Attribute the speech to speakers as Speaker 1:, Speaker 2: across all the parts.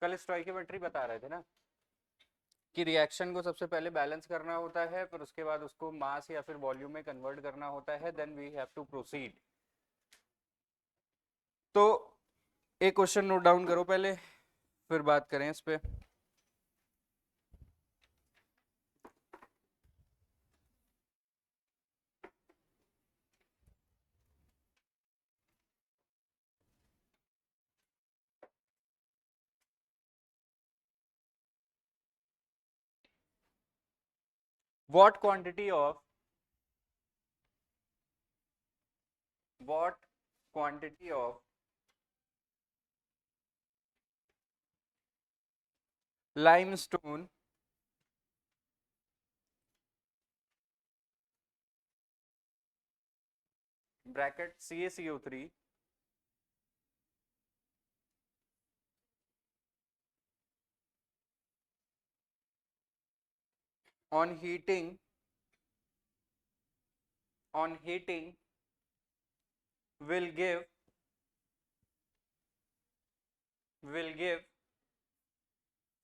Speaker 1: कल स्टोइकियोमेट्री बता रहे थे ना कि रिएक्शन को सबसे पहले बैलेंस करना होता है, फिर उसके बाद उसको मास या फिर वॉल्यूम में कन्वर्ट करना होता है, then we have to proceed. तो एक क्वेश्चन नोट डाउन करो पहले, फिर बात करें इस पे। what quantity of what quantity of limestone bracket CaCO3 on heating will give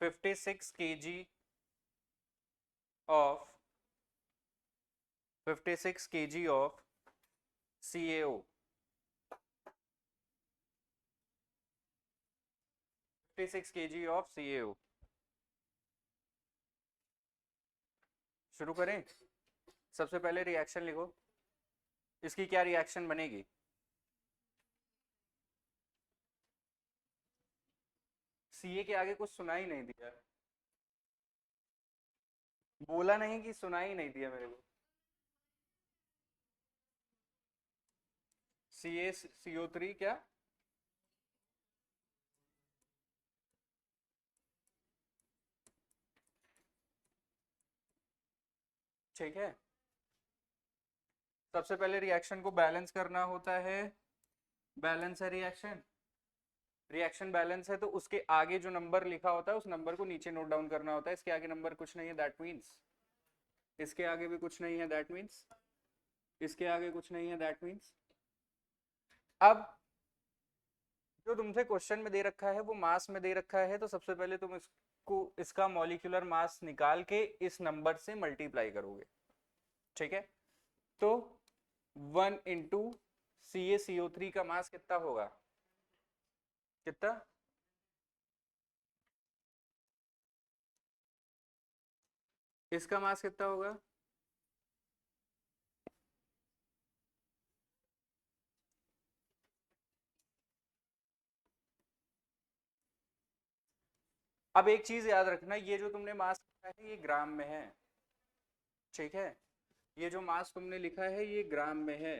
Speaker 1: 56 kg of 56 kg of CaO, 56 kg of CaO। शुरू करें? सबसे पहले रिएक्शन लिखो, इसकी क्या रिएक्शन बनेगी? सीए के आगे कुछ सुनाई नहीं दिया, बोला नहीं कि सुनाई नहीं दिया मेरे को। CaCO3 क्या? ठीक है, सबसे पहले रिएक्शन को बैलेंस करना होता है। बैलेंस है रिएक्शन, रिएक्शन बैलेंस है तो उसके आगे जो नंबर लिखा होता है उस नंबर को नीचे नोट डाउन करना होता है। इसके आगे नंबर कुछ नहीं है, दैट मीन्स इसके आगे भी कुछ नहीं है, दैट मीन्स इसके आगे कुछ नहीं है, दैट मीन्स। अब जो तुमसे क्वेश्चन में दे रखा है वो मास में दे रखा है, तो सबसे पहले तुम इसको इसका मॉलिक्यूलर मास निकाल के इस नंबर से मल्टीप्लाई करोगे। ठीक है, तो 1 इंटू CaCO3 का मास कितना होगा? कितना? इसका मास कितना होगा? अब एक चीज याद रखना, ये जो तुमने मास लिखा है ये ग्राम में है। ठीक है, ये जो मास तुमने लिखा है ये ग्राम में है,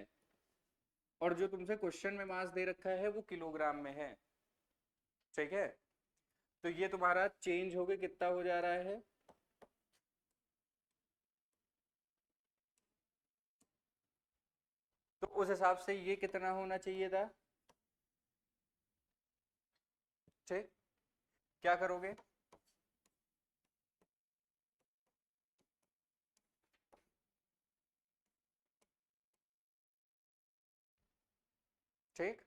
Speaker 1: और जो तुमसे क्वेश्चन में मास दे रखा है वो किलोग्राम में है। ठीक है, तो ये तुम्हारा चेंज होके कितना हो जा रहा है? तो उस हिसाब से ये कितना होना चाहिए था? ठीक, क्या करोगे? ठीक,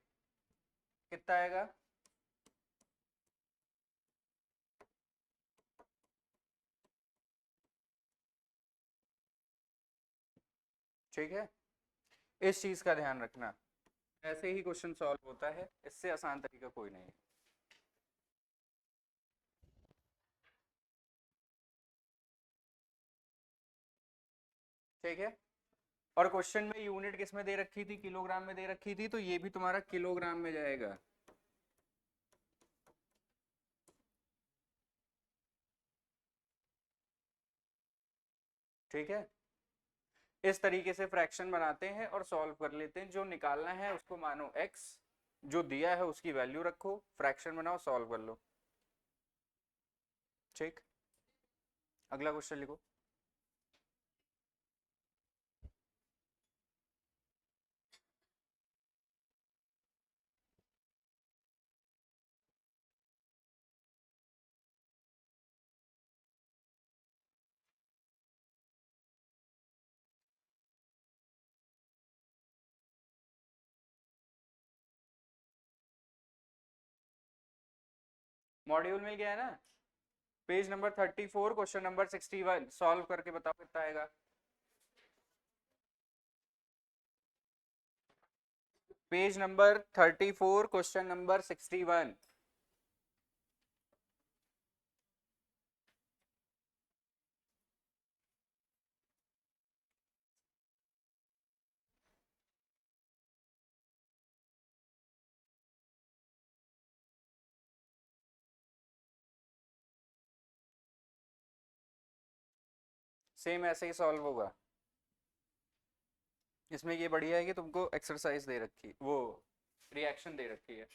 Speaker 1: कितना आएगा? ठीक है, इस चीज का ध्यान रखना, ऐसे ही क्वेश्चन सॉल्व होता है, इससे आसान तरीका कोई नहीं है। ठीक है, और क्वेश्चन में यूनिट किस में दे रखी थी? किलोग्राम में दे रखी थी, तो ये भी तुम्हारा किलोग्राम में जाएगा। ठीक है, इस तरीके से फ्रैक्शन बनाते हैं और सॉल्व कर लेते हैं। जो निकालना है उसको मानो x, जो दिया है उसकी वैल्यू रखो, फ्रैक्शन बनाओ, सॉल्व कर लो। ठीक, अगला क्वेश्चन लिखो। मॉड्यूल मिल गया है ना? Page number 34 question number 61 solve करके बताओ कितना आएगा। Page number 34 question number 61। Same ऐसे ही सॉल्व होगा। इसमें ये बढ़िया है कि तुमको एक्सरसाइज दे रखी, वो रिएक्शन दे रखी है।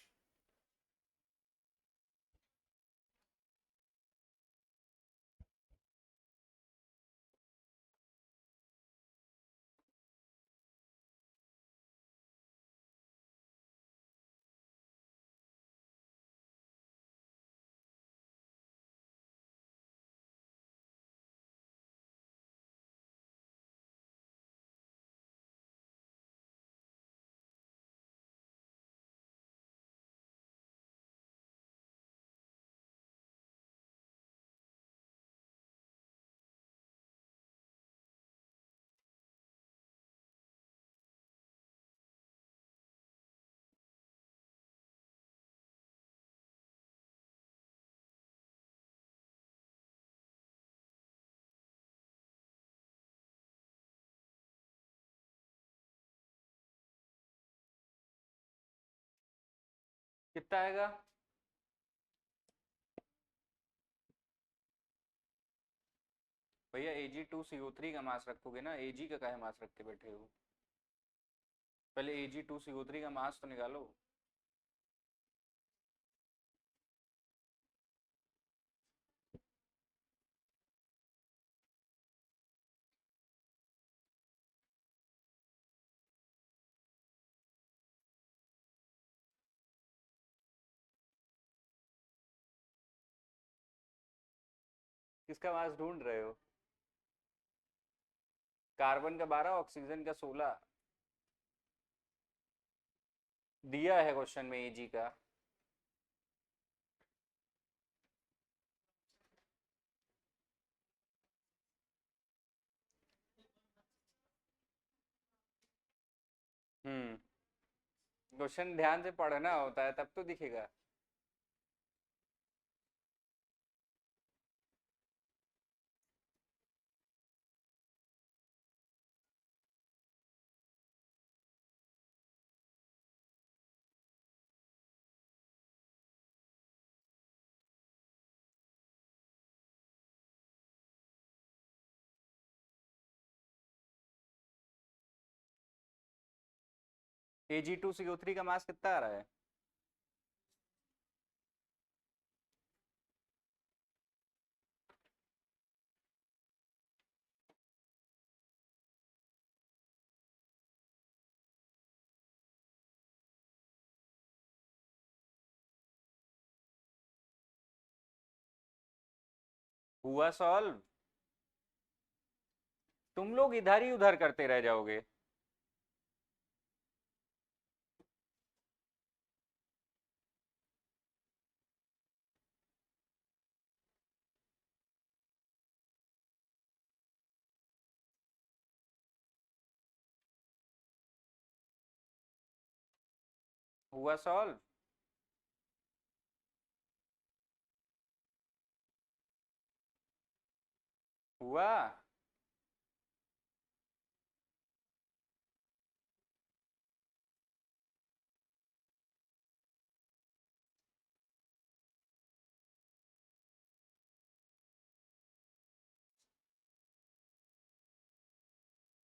Speaker 1: कितना आएगा? भैया Ag2CO3 का मास रखोगे ना, Ag का काहे मास रख के बैठे हो? पहले Ag2CO3 का मास तो निकालो। किसका मास ढूंढ रहे हो? कार्बन का 12, ऑक्सीजन का 16 दिया है क्वेश्चन में Ag का। क्वेश्चन ध्यान से पढ़ना होता है तब तो दिखेगा। Ag2CO3 का मास कितना आ रहा है? हुआ सॉल्व? तुम लोग इधर ही उधर करते रह जाओगे। हुआ सॉल्व? हुआ?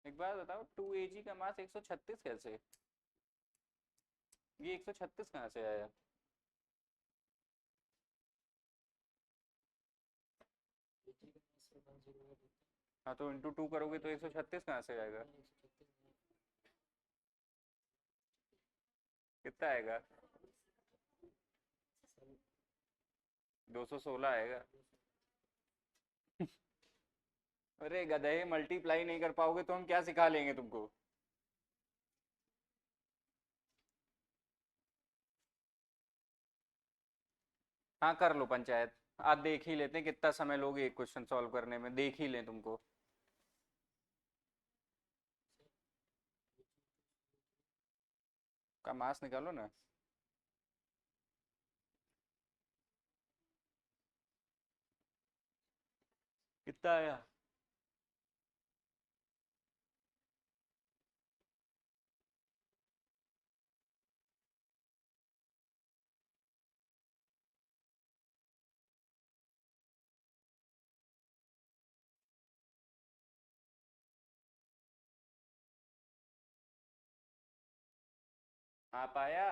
Speaker 1: एक बात बताओ, 2Ag का मास 136 कैसे? ये 136 कहाँ से आया? हाँ तो इंटू 2 करोगे तो 136 कहाँ से आएगा? कितना आएगा? 216 आएगा। अरे गधे, मल्टीप्लाई नहीं कर पाओगे तो हम क्या सिखा लेंगे तुमको? हाँ कर लो पंचायत। आज देख ही लेते हैं कितना समय लोगे एक क्वेश्चन सॉल्व करने में, देख ही लें तुमको। का मास निकालो ना। कितना आया? आप आया?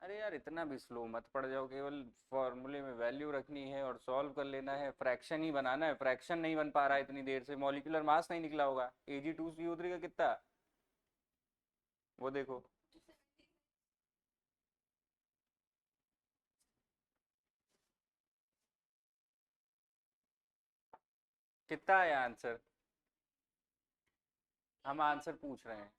Speaker 1: अरे यार इतना भी स्लो मत पड़ जाओ, केवल फॉर्मूले में वैल्यू रखनी है और सॉल्व कर लेना है, फ्रैक्शन ही बनाना है। फ्रैक्शन नहीं बन पा रहा है इतनी देर से, मॉलिक्यूलर मास नहीं निकला होगा। Ag2CO3 का कितना? वो देखो। कितना आया आंसर? हम आंसर पूछ रहे हैं।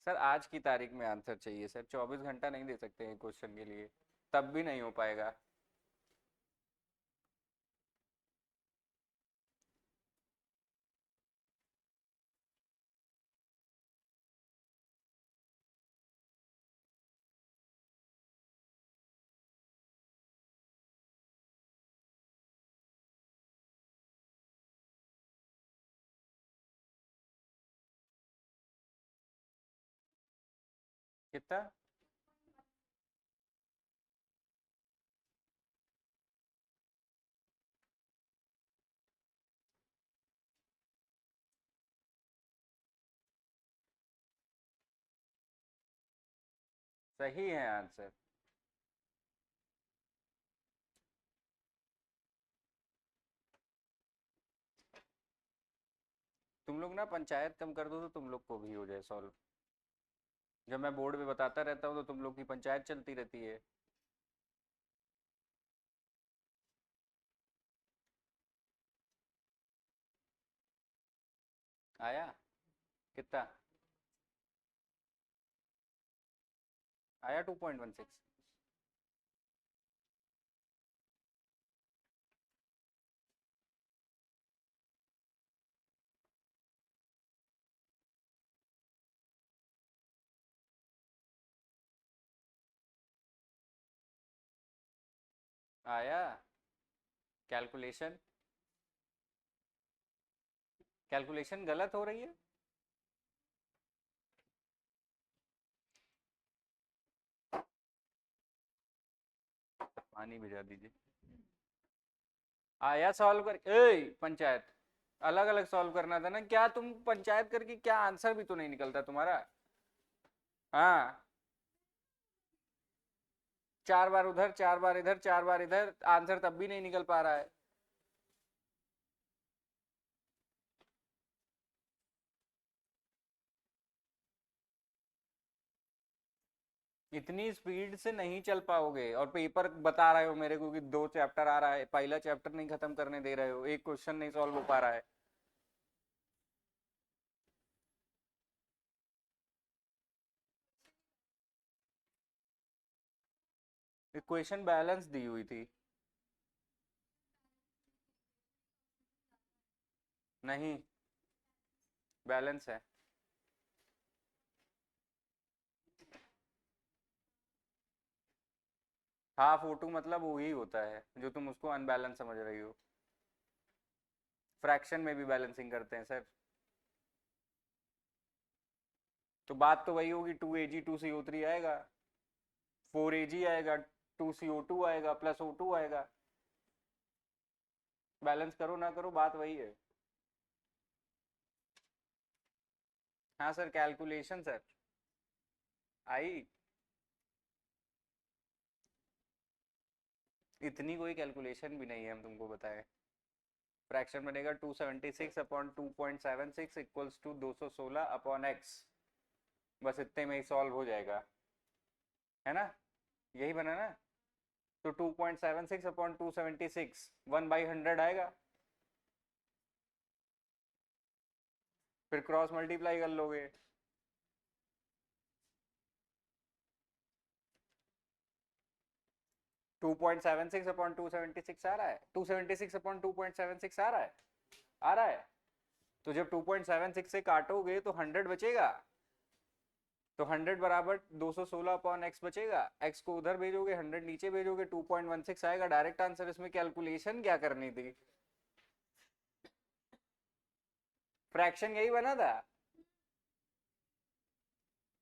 Speaker 1: सर आज की तारीख में आंसर चाहिए सर, 24 घंटा नहीं दे सकते हैं क्वेश्चन के लिए, तब भी नहीं हो पाएगा। कितना? सही है आंसर। तुम लोग ना पंचायत कम कर दो तो तुम लोग को भी हो जाए सॉल्व। जब मैं बोर्ड पे बताता रहता हूँ तो तुम लोग की पंचायत चलती रहती है। आया? कितना आया? 2.16। आया? कैलकुलेशन, कैलकुलेशन गलत हो रही है। पानी भिजा दीजिए। आया सॉल्व कर, ए पंचायत अलग अलग सॉल्व करना था ना, क्या तुम पंचायत करके क्या आंसर भी तो नहीं निकलता तुम्हारा। हाँ, 4 बार उधर 4 बार इधर 4 बार इधर, आंसर तब भी नहीं निकल पा रहा है। इतनी स्पीड से नहीं चल पाओगे, और पेपर बता रहे हो मेरे को कि 2 चैप्टर आ रहा है, पहला चैप्टर नहीं खत्म करने दे रहे हो, एक क्वेश्चन नहीं सॉल्व हो पा रहा है। इक्वेशन बैलेंस दी हुई थी। नहीं, बैलेंस है। हाफ O2 मतलब वही होता है जो तुम उसको अनबैलेंस समझ रही हो। फ्रैक्शन में भी बैलेंसिंग करते हैं सर। तो बात तो वही होगी, 2Ag2CO3 आएगा, 4Ag आएगा, 2CO2 आएगा, प्लस O2 आएगा। बैलेंस करो ना करो, बात वही है। हाँ सर, कैलकुलेशन सर। आई? इतनी कोई कैलकुलेशन भी नहीं है हम तुमको बताएं। फ्रैक्शन बनेगा 276 upon 2.76 equals to 216 upon x। बस इतने में ही सॉल्व हो जाएगा, है ना, यही बना ना। तो 2.76 अपॉन 276 1/100 आएगा, फिर क्रॉस मल्टीप्लाई कर लोगे। Two point seven six upon 276 आ रहा है, 276 अपॉन 2.76 आ रहा है, आ रहा है। तो जब 2.76 से काटोगे तो 100 बचेगा, तो 100 बराबर 216 अपॉन एक्स बचेगा। एक्स को उधर भेजोगे, 100 नीचे भेजोगे, 2.16 आएगा डायरेक्ट आंसर। इसमें कैलकुलेशन क्या करनी थी, फ्रैक्शन यही बना था।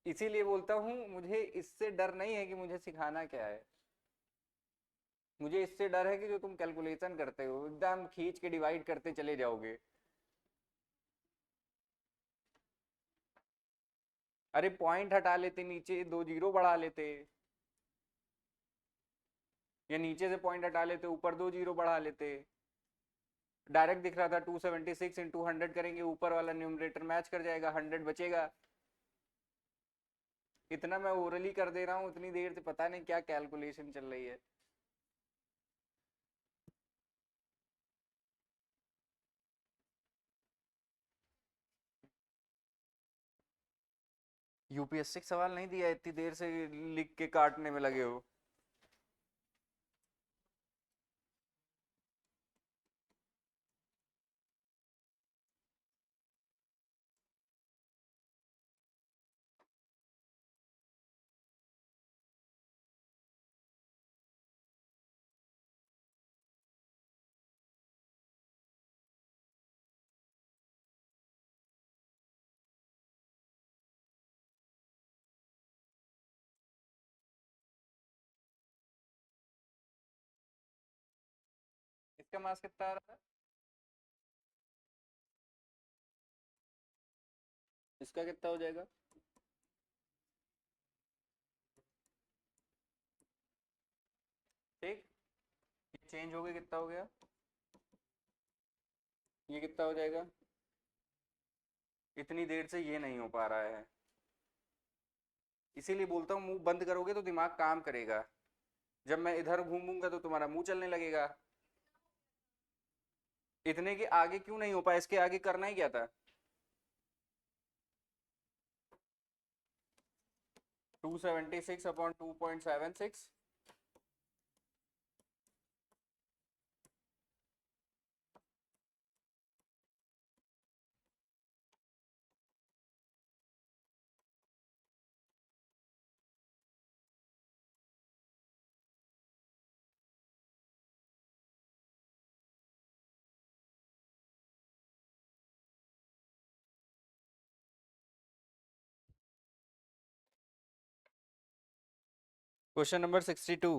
Speaker 1: इसीलिए बोलता हूँ मुझे इससे डर नहीं है कि मुझे सिखाना क्या है, मुझे इससे डर है कि जो तुम कैलकुलेशन करते हो एकदम खींच के डिवाइड करते चले जाओगे। अरे पॉइंट हटा लेते, नीचे 2 जीरो बढ़ा लेते, या नीचे से पॉइंट हटा लेते, ऊपर 2 जीरो बढ़ा लेते। डायरेक्ट दिख रहा था 276 इंटू 100 करेंगे, ऊपर वाला न्यूमरेटर मैच कर जाएगा, 100 बचेगा। इतना मैं ओरली कर दे रहा हूँ, उतनी देर से पता नहीं क्या कैलकुलेशन चल रही है। यूपीएससी सवाल नहीं दिया, इतनी देर से लिख के काटने में लगे हो। इसका मार्क्स कितना आ रहा था, इसका कितना हो जाएगा? ठीक, ये चेंज हो गया, कितना हो गया, ये कितना हो जाएगा? इतनी देर से ये नहीं हो पा रहा है, इसीलिए बोलता हूँ मुंह बंद करोगे तो दिमाग काम करेगा। जब मैं इधर घूमूंगा तो तुम्हारा मुंह चलने लगेगा। इतने के आगे क्यों नहीं हो पाया, इसके आगे करना ही क्या था? 276 upon 2.76, question number 62।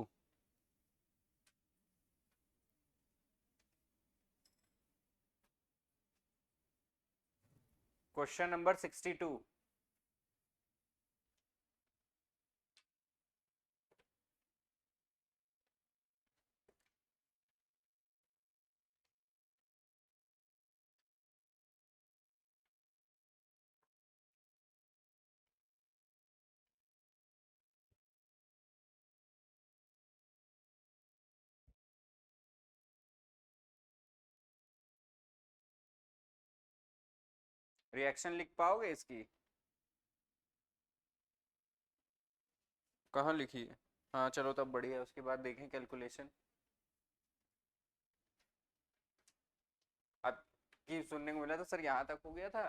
Speaker 1: Question number 62। Reaction लिख पाओगे इसकी? कहाँ लिखी है? हाँ चलो तब बढ़िया है, उसके बाद देखें कैलकुलेशन। अब की सुनने को मिला था सर यहाँ तक हो गया था,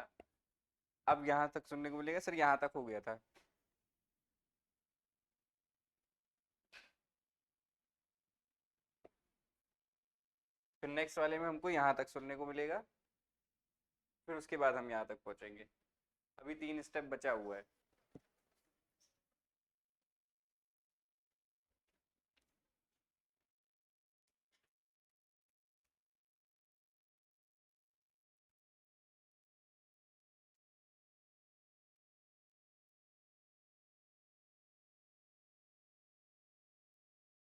Speaker 1: अब यहाँ तक सुनने को मिलेगा सर यहाँ तक हो गया था। फिर नेक्स्ट वाले में हमको यहाँ तक सुनने को मिलेगा, फिर उसके बाद हम यहाँ तक पहुँचेंगे। अभी 3 स्टेप बचा हुआ है।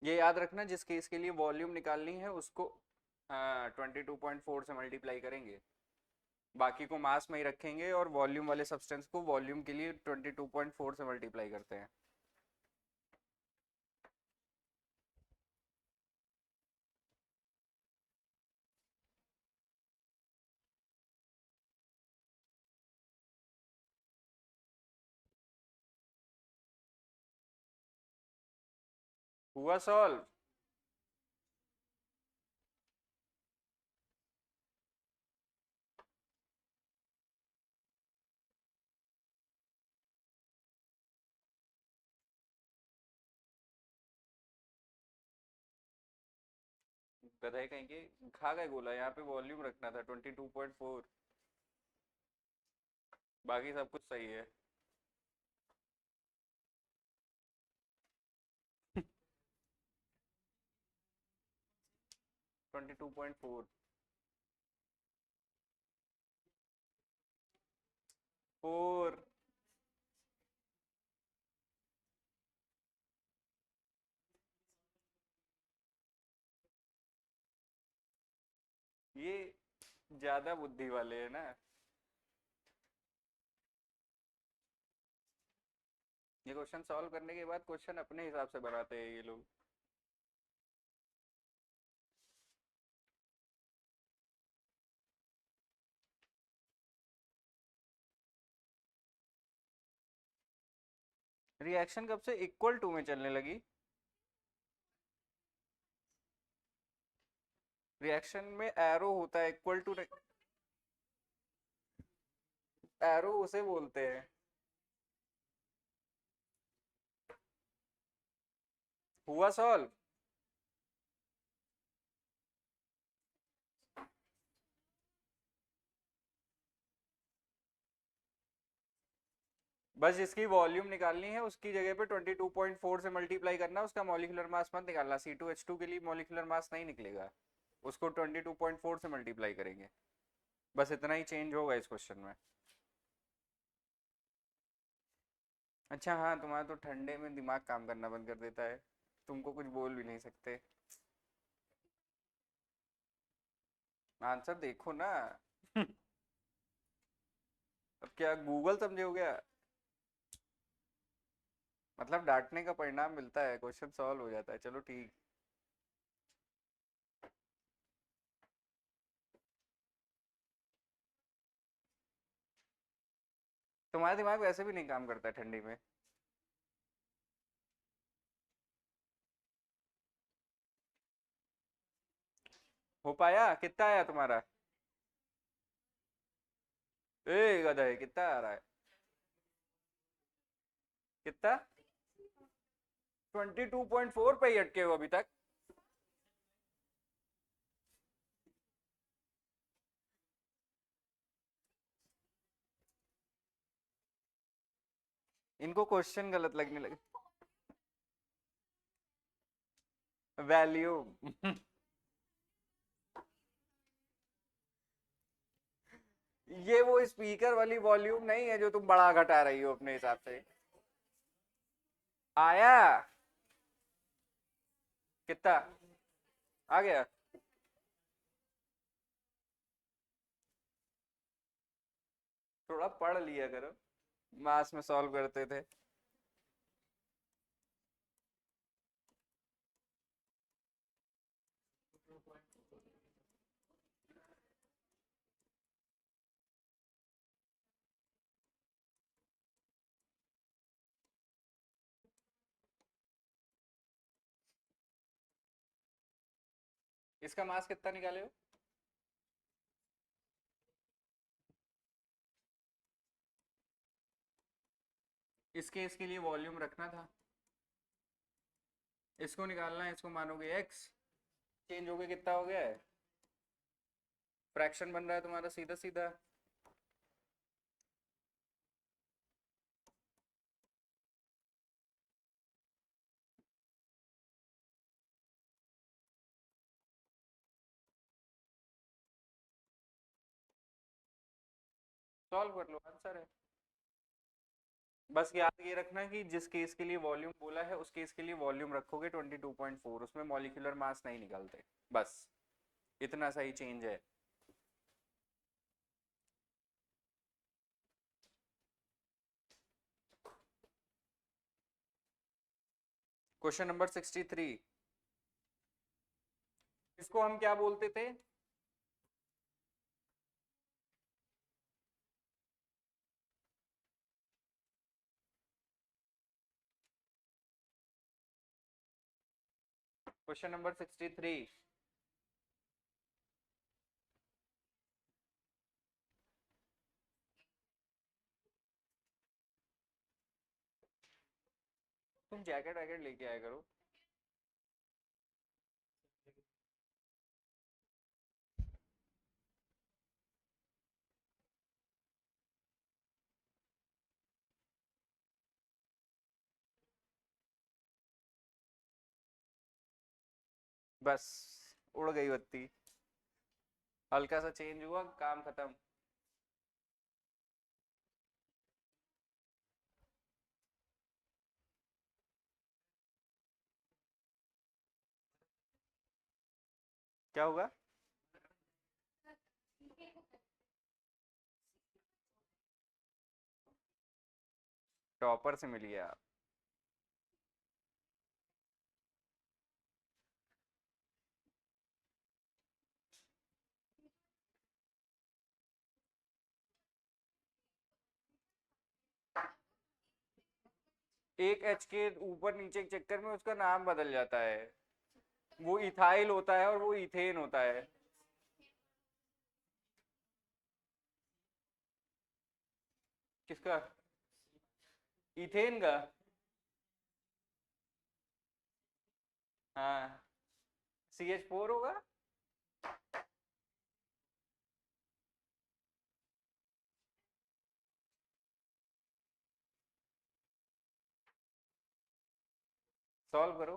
Speaker 1: ये याद रखना, जिस केस के लिए वॉल्यूम निकालनी है उसको हाँ 22.4 से मल्टीप्लाई करेंगे, बाकी को मास में ही रखेंगे और वॉल्यूम वाले सब्सटेंस को वॉल्यूम के लिए 22.4 से मल्टीप्लाई करते हैं। हुआ सॉल्व? गधे कहीं के, खा गए गोला, यहाँ पे वॉल्यूम रखना था 22.4, बाकी सब कुछ सही है। Twenty two point four. Four. ये ज्यादा बुद्धि वाले है ना। ये क्वेश्चन सॉल्व करने के बाद क्वेश्चन अपने हिसाब से बनाते हैं ये लोग। रिएक्शन कब से इक्वल टू में चलने लगी? रिएक्शन में एरो होता है, इक्वल टू एरो उसे बोलते हैं। हुआ सॉल्व? बस इसकी वॉल्यूम निकालनी है, उसकी जगह पे 22.4 से मल्टीप्लाई करना, उसका मॉलिक्यूलर मास मत निकालना। C2H2 के लिए मॉलिक्यूलर मास नहीं निकलेगा, उसको 22.4 से मल्टीप्लाई करेंगे। बस इतना ही चेंज होगा इस क्वेश्चन में। अच्छा हाँ, तुम्हारा तो ठंडे में दिमाग काम करना बंद कर देता है, तुमको कुछ बोल भी नहीं सकते। आंसर देखो ना। अब क्या गूगल समझे हो गया? मतलब डांटने का परिणाम मिलता है, क्वेश्चन सॉल्व हो जाता है। चलो ठीक। तुम्हारा दिमाग वैसे भी नहीं काम करता है ठंडी में। हो पाया? कितना आया तुम्हारा? ए गधा है, कितना आ रहा है? कितना? 22.4 पे ही अटके हो अभी तक? इनको क्वेश्चन गलत लगने लगे। वैल्यूम। ये वो स्पीकर वाली वॉल्यूम नहीं है जो तुम बड़ा घटा रही हो अपने हिसाब से। आया? कितना आ गया? थोड़ा पढ़ लिया करो, मास में सॉल्व करते थे। इसका मास कितना निकाले हो? इस केस के लिए वॉल्यूम रखना था, इसको निकालना है, इसको मानोगे x, चेंज हो गया, कितना हो गया है? फ्रैक्शन बन रहा है तुम्हारा सीधा सीधा। सॉल्व कर लो, आंसर है। बस याद ये रखना कि जिस केस के लिए वॉल्यूम बोला है उस केस के लिए वॉल्यूम रखोगे 22.4, उसमें मॉलिक्यूलर मास नहीं निकालते। बस। इतना सही चेंज है। क्वेश्चन नंबर 63, इसको हम क्या बोलते थे? क्वेश्चन नंबर 63, तुम जैकेट वैकेट लेके आया करो। बस उड़ गई बत्ती, हल्का सा चेंज हुआ, काम खत्म। क्या होगा? टॉपर से मिलिए आप। एक एच के ऊपर नीचे के चक्कर में उसका नाम बदल जाता है। वो इथाइल होता है और वो इथेन होता है। किसका? इथेन का? हाँ, CH4 होगा। सॉल्व करो।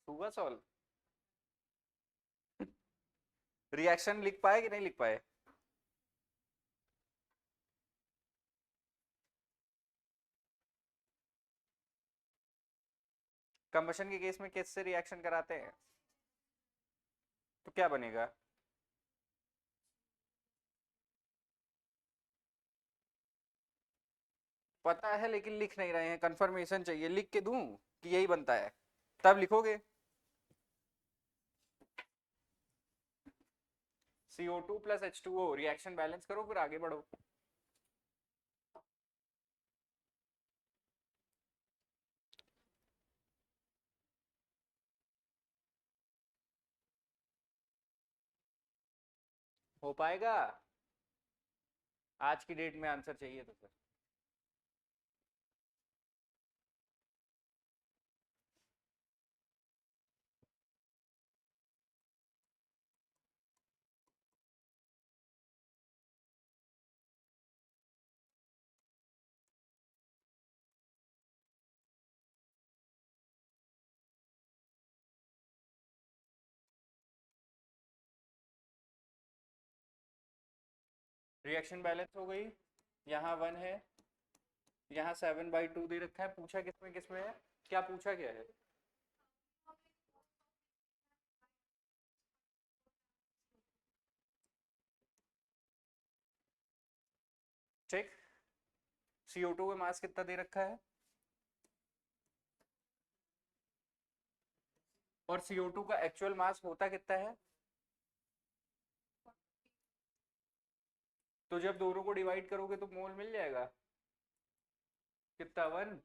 Speaker 1: होगा सॉल्व। रिएक्शन लिख पाए कि नहीं लिख पाए? कंबशन के केस में किससे रिएक्शन कराते हैं? तो क्या बनेगा? पता है लेकिन लिख नहीं रहे हैं, कंफर्मेशन चाहिए। लिख के दूं कि यही बनता है, तब लिखोगे। CO2 plus H2O, reaction balance करो फिर आगे बढ़ो। हो पाएगा? आज की डेट में आंसर चाहिए तो फिर। रिएक्शन बैलेंस हो गई। यहाँ 1 है, यहाँ 7/2 दे रखा है। पूछा किसमें किसमें है? क्या पूछा क्या है? ठीक। CO2 में मास कितना दे रखा है? और CO2 का एक्चुअल मास होता कितना है? तो जब दोनों को डिवाइड करोगे तो मोल मिल जाएगा। कितना? 1।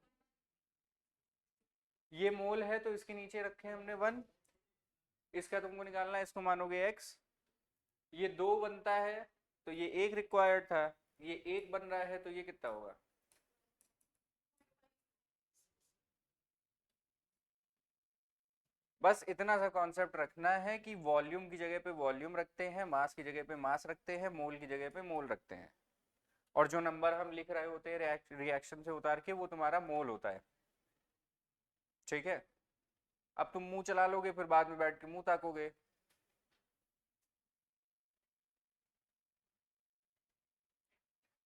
Speaker 1: ये मोल है तो इसके नीचे रखे हमने 1। इसका तुमको निकालना है, इसको मानोगे x। ये 2 बनता है तो ये 1 रिक्वायर्ड था, ये 1 बन रहा है तो ये कितना होगा? बस इतना सा कॉन्सेप्ट रखना है कि वॉल्यूम की जगह पे वॉल्यूम रखते हैं, मास की जगह पे मास रखते हैं, मोल की जगह पे मोल रखते हैं। और जो नंबर हम लिख रहे होते हैं रिएक्शन से उतार के, वो तुम्हारा मोल होता है। ठीक है। अब तुम मुंह चला लोगे फिर बाद में बैठ के मुंह ताकोगे।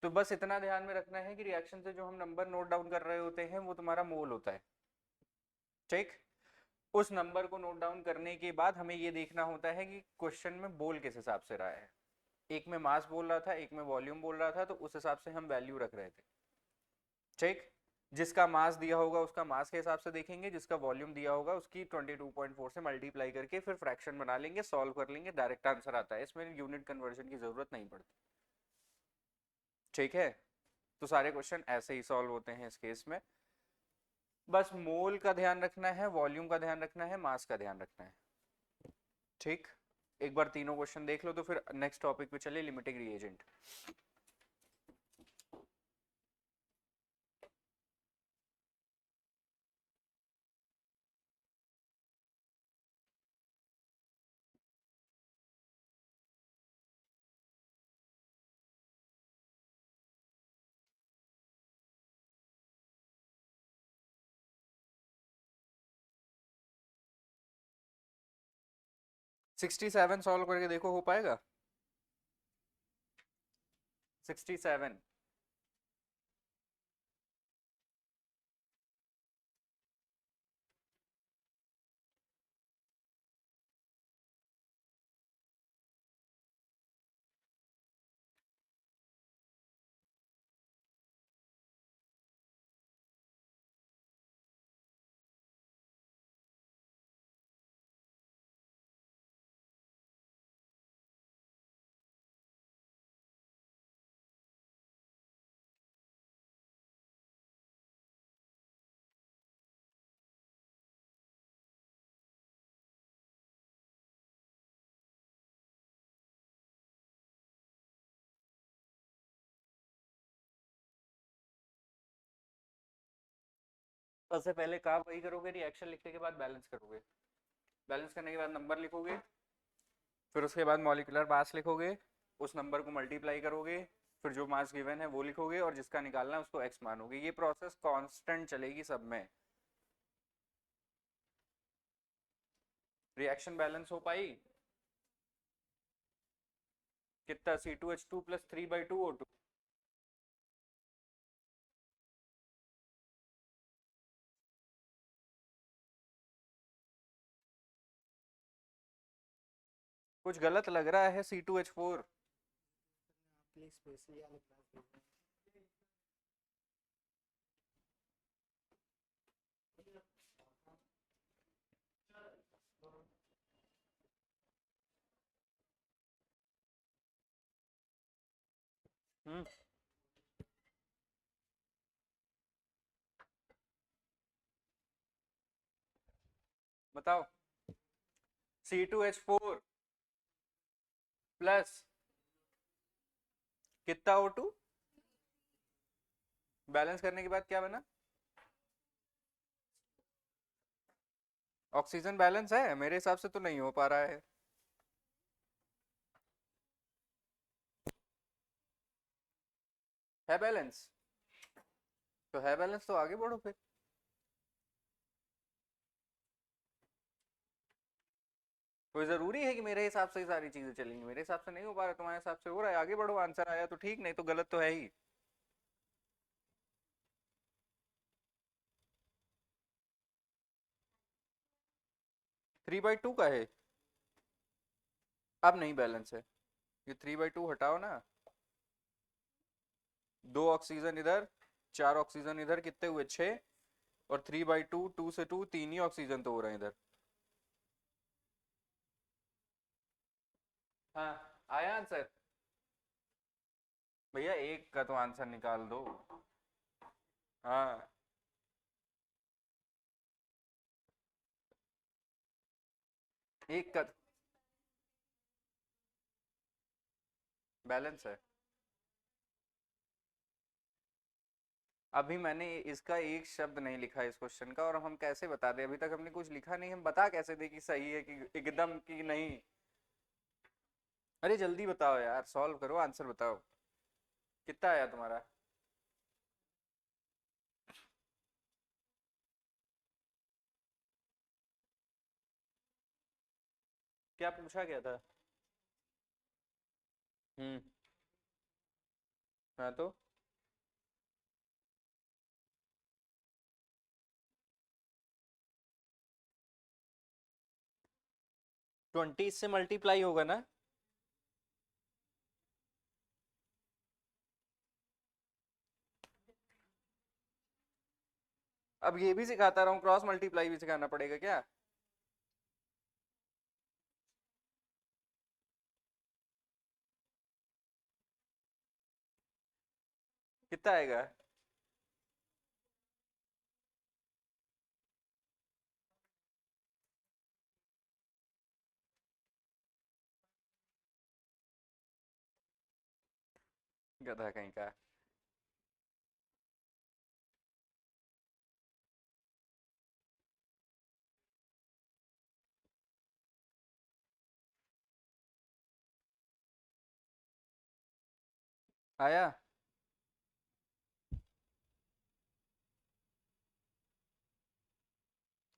Speaker 1: तो बस इतना ध्यान में रखना है कि रिएक्शन से जो हम नंबर नोट डाउन कर रहे होते हैं वो तुम्हारा मोल होता है, ठीक। उस नंबर को नोट डाउन करने के बाद हमें ये देखना होता है कि क्वेश्चन में बोल किस हिसाब से रहा है। एक में मास बोल रहा था, एक में वॉल्यूम बोल रहा था, तो उस हिसाब से हम वैल्यू रख रहे थे, ठीक। जिसका मास दिया होगा उसका मास के हिसाब से देखेंगे, जिसका वॉल्यूम दिया होगा उसकी 22.4 से मल्टीप्लाई करके फिर फ्रैक्शन बना लेंगे, सॉल्व कर लेंगे, डायरेक्ट आंसर आता है, इसमें यूनिट कन्वर्जन की जरूरत नहीं पड़ती, ठीक है। तो सारे क्वेश्चन ऐसे ही सॉल्व होते हैं इस केस में। बस मोल का ध्यान रखना है, वॉल्यूम का ध्यान रखना है, मास का ध्यान रखना है, ठीक। एक बार तीनों क्वेश्चन देख लो तो फिर नेक्स्ट टॉपिक पे चले, limiting reagent. Sixty seven solve करके देखो, हो पाएगा? 67। सबसे पहले कहा वही करोगे, रिएक्शन लिखने के बाद बैलेंस करोगे, बैलेंस करने के बाद नंबर लिखोगे, फिर उसके बाद मॉलिक्यूलर मास लिखोगे, उस नंबर को मल्टीप्लाई करोगे, फिर जो मास गिवन है वो लिखोगे और जिसका निकालना है उसको एक्स मानोगे। ये प्रोसेस कांस्टेंट चलेगी सब में। रिएक्शन बैलेंस हो पाई? कितना? C2H2 plus 3/2O2। कुछ गलत लग रहा है C2H4। हम्म, बताओ। C2H4 प्लस कितना O2, बैलेंस करने के बाद क्या बना? ऑक्सीजन बैलेंस है? मेरे हिसाब से तो नहीं हो पा रहा है। है बैलेंस? तो है बैलेंस तो आगे बढ़ो फिर। कोई जरूरी है कि मेरे हिसाब से ही सारी चीजें चलेंगी? मेरे हिसाब से नहीं हो पा रहा, तुम्हारे हिसाब से हो रहा है, आगे बढ़ो, आंसर आया तो ठीक, नहीं तो गलत तो है ही। 3/2 का है? अब नहीं बैलेंस है। ये 3/2 हटाओ ना, 2 ऑक्सीजन इधर, 4 ऑक्सीजन इधर, कितने हुए? 6। और 3/2, 2 से 2, 3 ही ऑक्सीजन तो हो रहे हैं इधर। हाँ, आया आंसर? भैया एक का तो आंसर निकाल दो। हाँ, एक का बैलेंस है। अभी मैंने इसका एक शब्द नहीं लिखा इस क्वेश्चन का, और हम कैसे बता दें? अभी तक हमने कुछ लिखा नहीं, हम बता कैसे दे कि सही है कि एकदम कि नहीं? अरे जल्दी बताओ यार, सॉल्व करो, आंसर बताओ। कितना आया तुम्हारा? क्या पूछा गया था? हम्म। हाँ तो 20 से मल्टीप्लाई होगा ना। अब ये भी सिखाता रहा हूँ, क्रॉस मल्टीप्लाई भी सिखाना पड़ेगा क्या? कितना आएगा? गधा कहीं का। आया।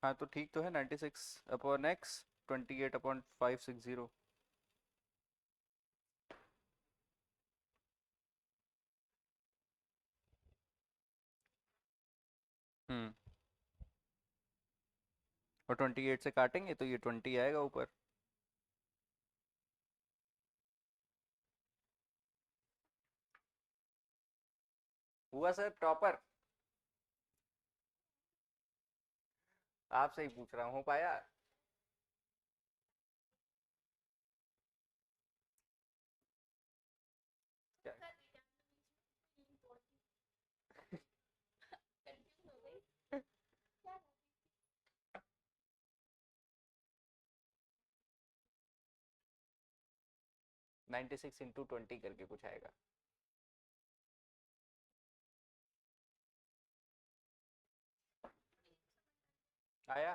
Speaker 1: हाँ तो ठीक तो है, 96/x 28/560। हम्म। और 28 से काटेंगे तो ये 20 आएगा ऊपर। हुआ सर टॉपर? आपसे ही पूछ रहा हूँ, हो पाया? क्या? 96 × 20 करके कुछ आएगा। आया।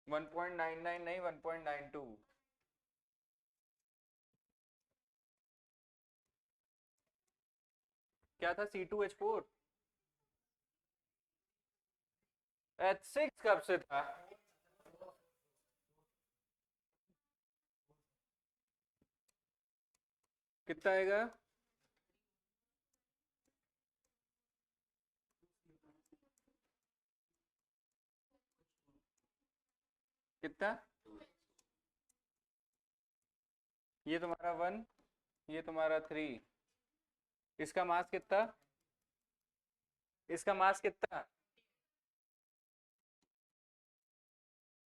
Speaker 1: 1.99 नहीं, 1.92। क्या था? C2H4। H6 कब से था? कितना आएगा? कितना? ये तुम्हारा 1, ये तुम्हारा 3। इसका मास कितना? इसका मास कितना?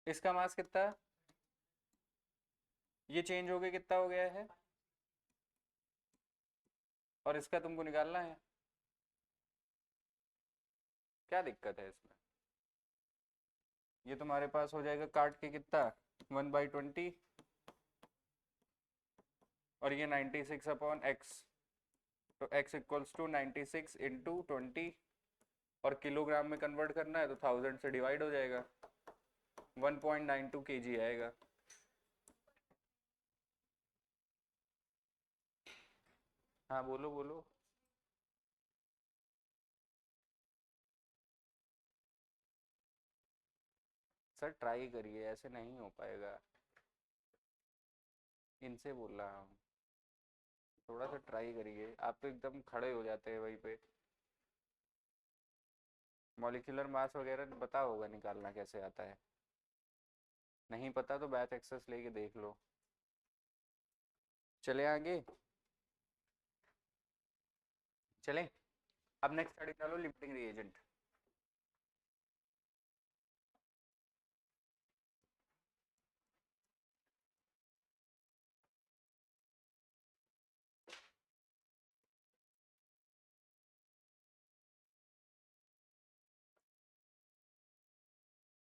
Speaker 1: इसका मास कितना? ये चेंज हो गया, कितना हो गया है? और इसका तुमको निकालना है। क्या दिक्कत है इसमें? ये तुम्हारे पास हो जाएगा काट के कितना? 1/20। और ये 96/x। तो x इक्वल्स टू 96 × 20। और किलोग्राम में कन्वर्ट करना है तो 1000 से डिवाइड हो जाएगा। 1.92 kg आएगा। हाँ बोलो बोलो। सर ट्राई करिए, ऐसे नहीं हो पाएगा। इनसे बोल रहा हूँ, थोड़ा सा ट्राई करिए। आप तो एकदम खड़े हो जाते हैं वहीं पे। मॉलिक्यूलर मास वगैरह पता होगा निकालना कैसे आता है। नहीं पता तो बैच एक्सेस लेके देख लो। चले आगे। चलें। अब नेक्स्ट स्टडी चलो, लिमिटिंग रिएजेंट।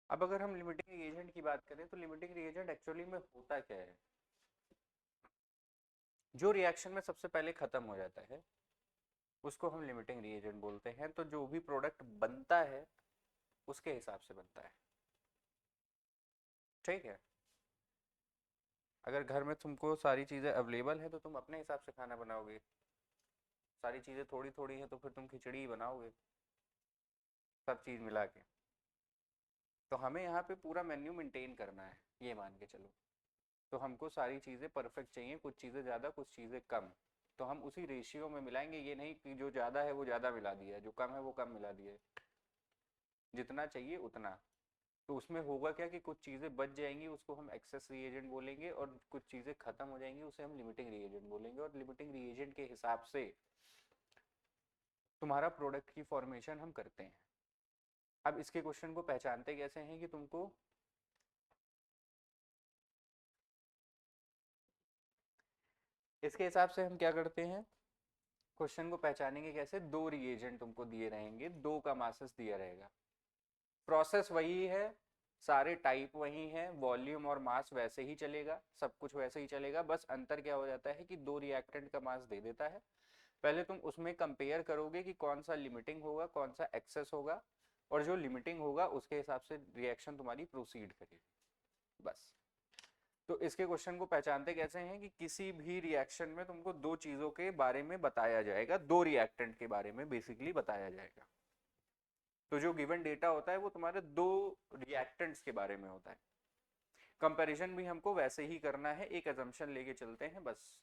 Speaker 1: अब अगर हम लिमिटिंग रिएजेंट की बात करें तो लिमिटिंग रिएजेंट एक्चुअली में होता क्या है? जो रिएक्शन में सबसे पहले खत्म हो जाता है उसको हम लिमिटिंग रिएजेंट बोलते हैं। तो जो भी प्रोडक्ट बनता है उसके हिसाब से बनता है। ठीक है। अगर घर में तुमको सारी चीज़ें अवेलेबल है तो तुम अपने हिसाब से खाना बनाओगे। सारी चीज़ें थोड़ी थोड़ी है तो फिर तुम खिचड़ी ही बनाओगे, सब चीज़ मिला के। तो हमें यहाँ पे पूरा मेन्यू मेंटेन करना है, ये मान के चलो। तो हमको सारी चीज़ें परफेक्ट चाहिए, कुछ चीज़ें ज़्यादा कुछ चीज़ें कम, तो हम उसी रेशियो में मिलाएंगे। ये नहीं कि जो ज़्यादा है वो ज़्यादा मिला दिया है, जो कम है वो कम मिला दिया है, जितना चाहिए उतना। तो उसमें होगा क्या कि कुछ चीज़ें बच जाएंगी, उसको हम एक्सेस रिएजेंट बोलेंगे, और कुछ चीज़ें खत्म हो जाएंगी, उसे हम लिमिटिंग रिएजेंट बोलेंगे, और लिमिटिंग रिएजेंट के हिसाब से तुम्हारा प्रोडक्ट की फॉर्मेशन हम करते हैं। अब इसके क्वेश्चन को पहचानते कैसे हैं कि तुमको इसके हिसाब से हम क्या करते हैं, क्वेश्चन को पहचानेंगे कैसे, दो रिएजेंट तुमको दिए रहेंगे, दो का मासेस दिया रहेगा, प्रोसेस वही है, सारे टाइप वही हैं, वॉल्यूम और मास वैसे ही चलेगा, सब कुछ वैसे ही चलेगा, बस अंतर क्या हो जाता है कि दो रिएक्टेंट का मास दे देता है। पहले तुम उसमें कंपेयर करोगे कि कौन सा लिमिटिंग होगा कौन सा एक्सेस होगा, और जो लिमिटिंग होगा उसके हिसाब से रिएक्शन तुम्हारी प्रोसीड करेगी, बस। तो इसके क्वेश्चन को पहचानते कैसे हैं कि किसी भी रिएक्शन में तुमको दो चीजों के बारे में बताया जाएगा, दो रिएक्टेंट के बारे में बेसिकली बताया जाएगा। तो जो गिवन डेटा होता है वो तुम्हारे दो रिएक्टेंट्स के बारे में होता है। कंपैरिजन भी हमको वैसे ही करना है, एक अजम्पशन लेके चलते हैं बस,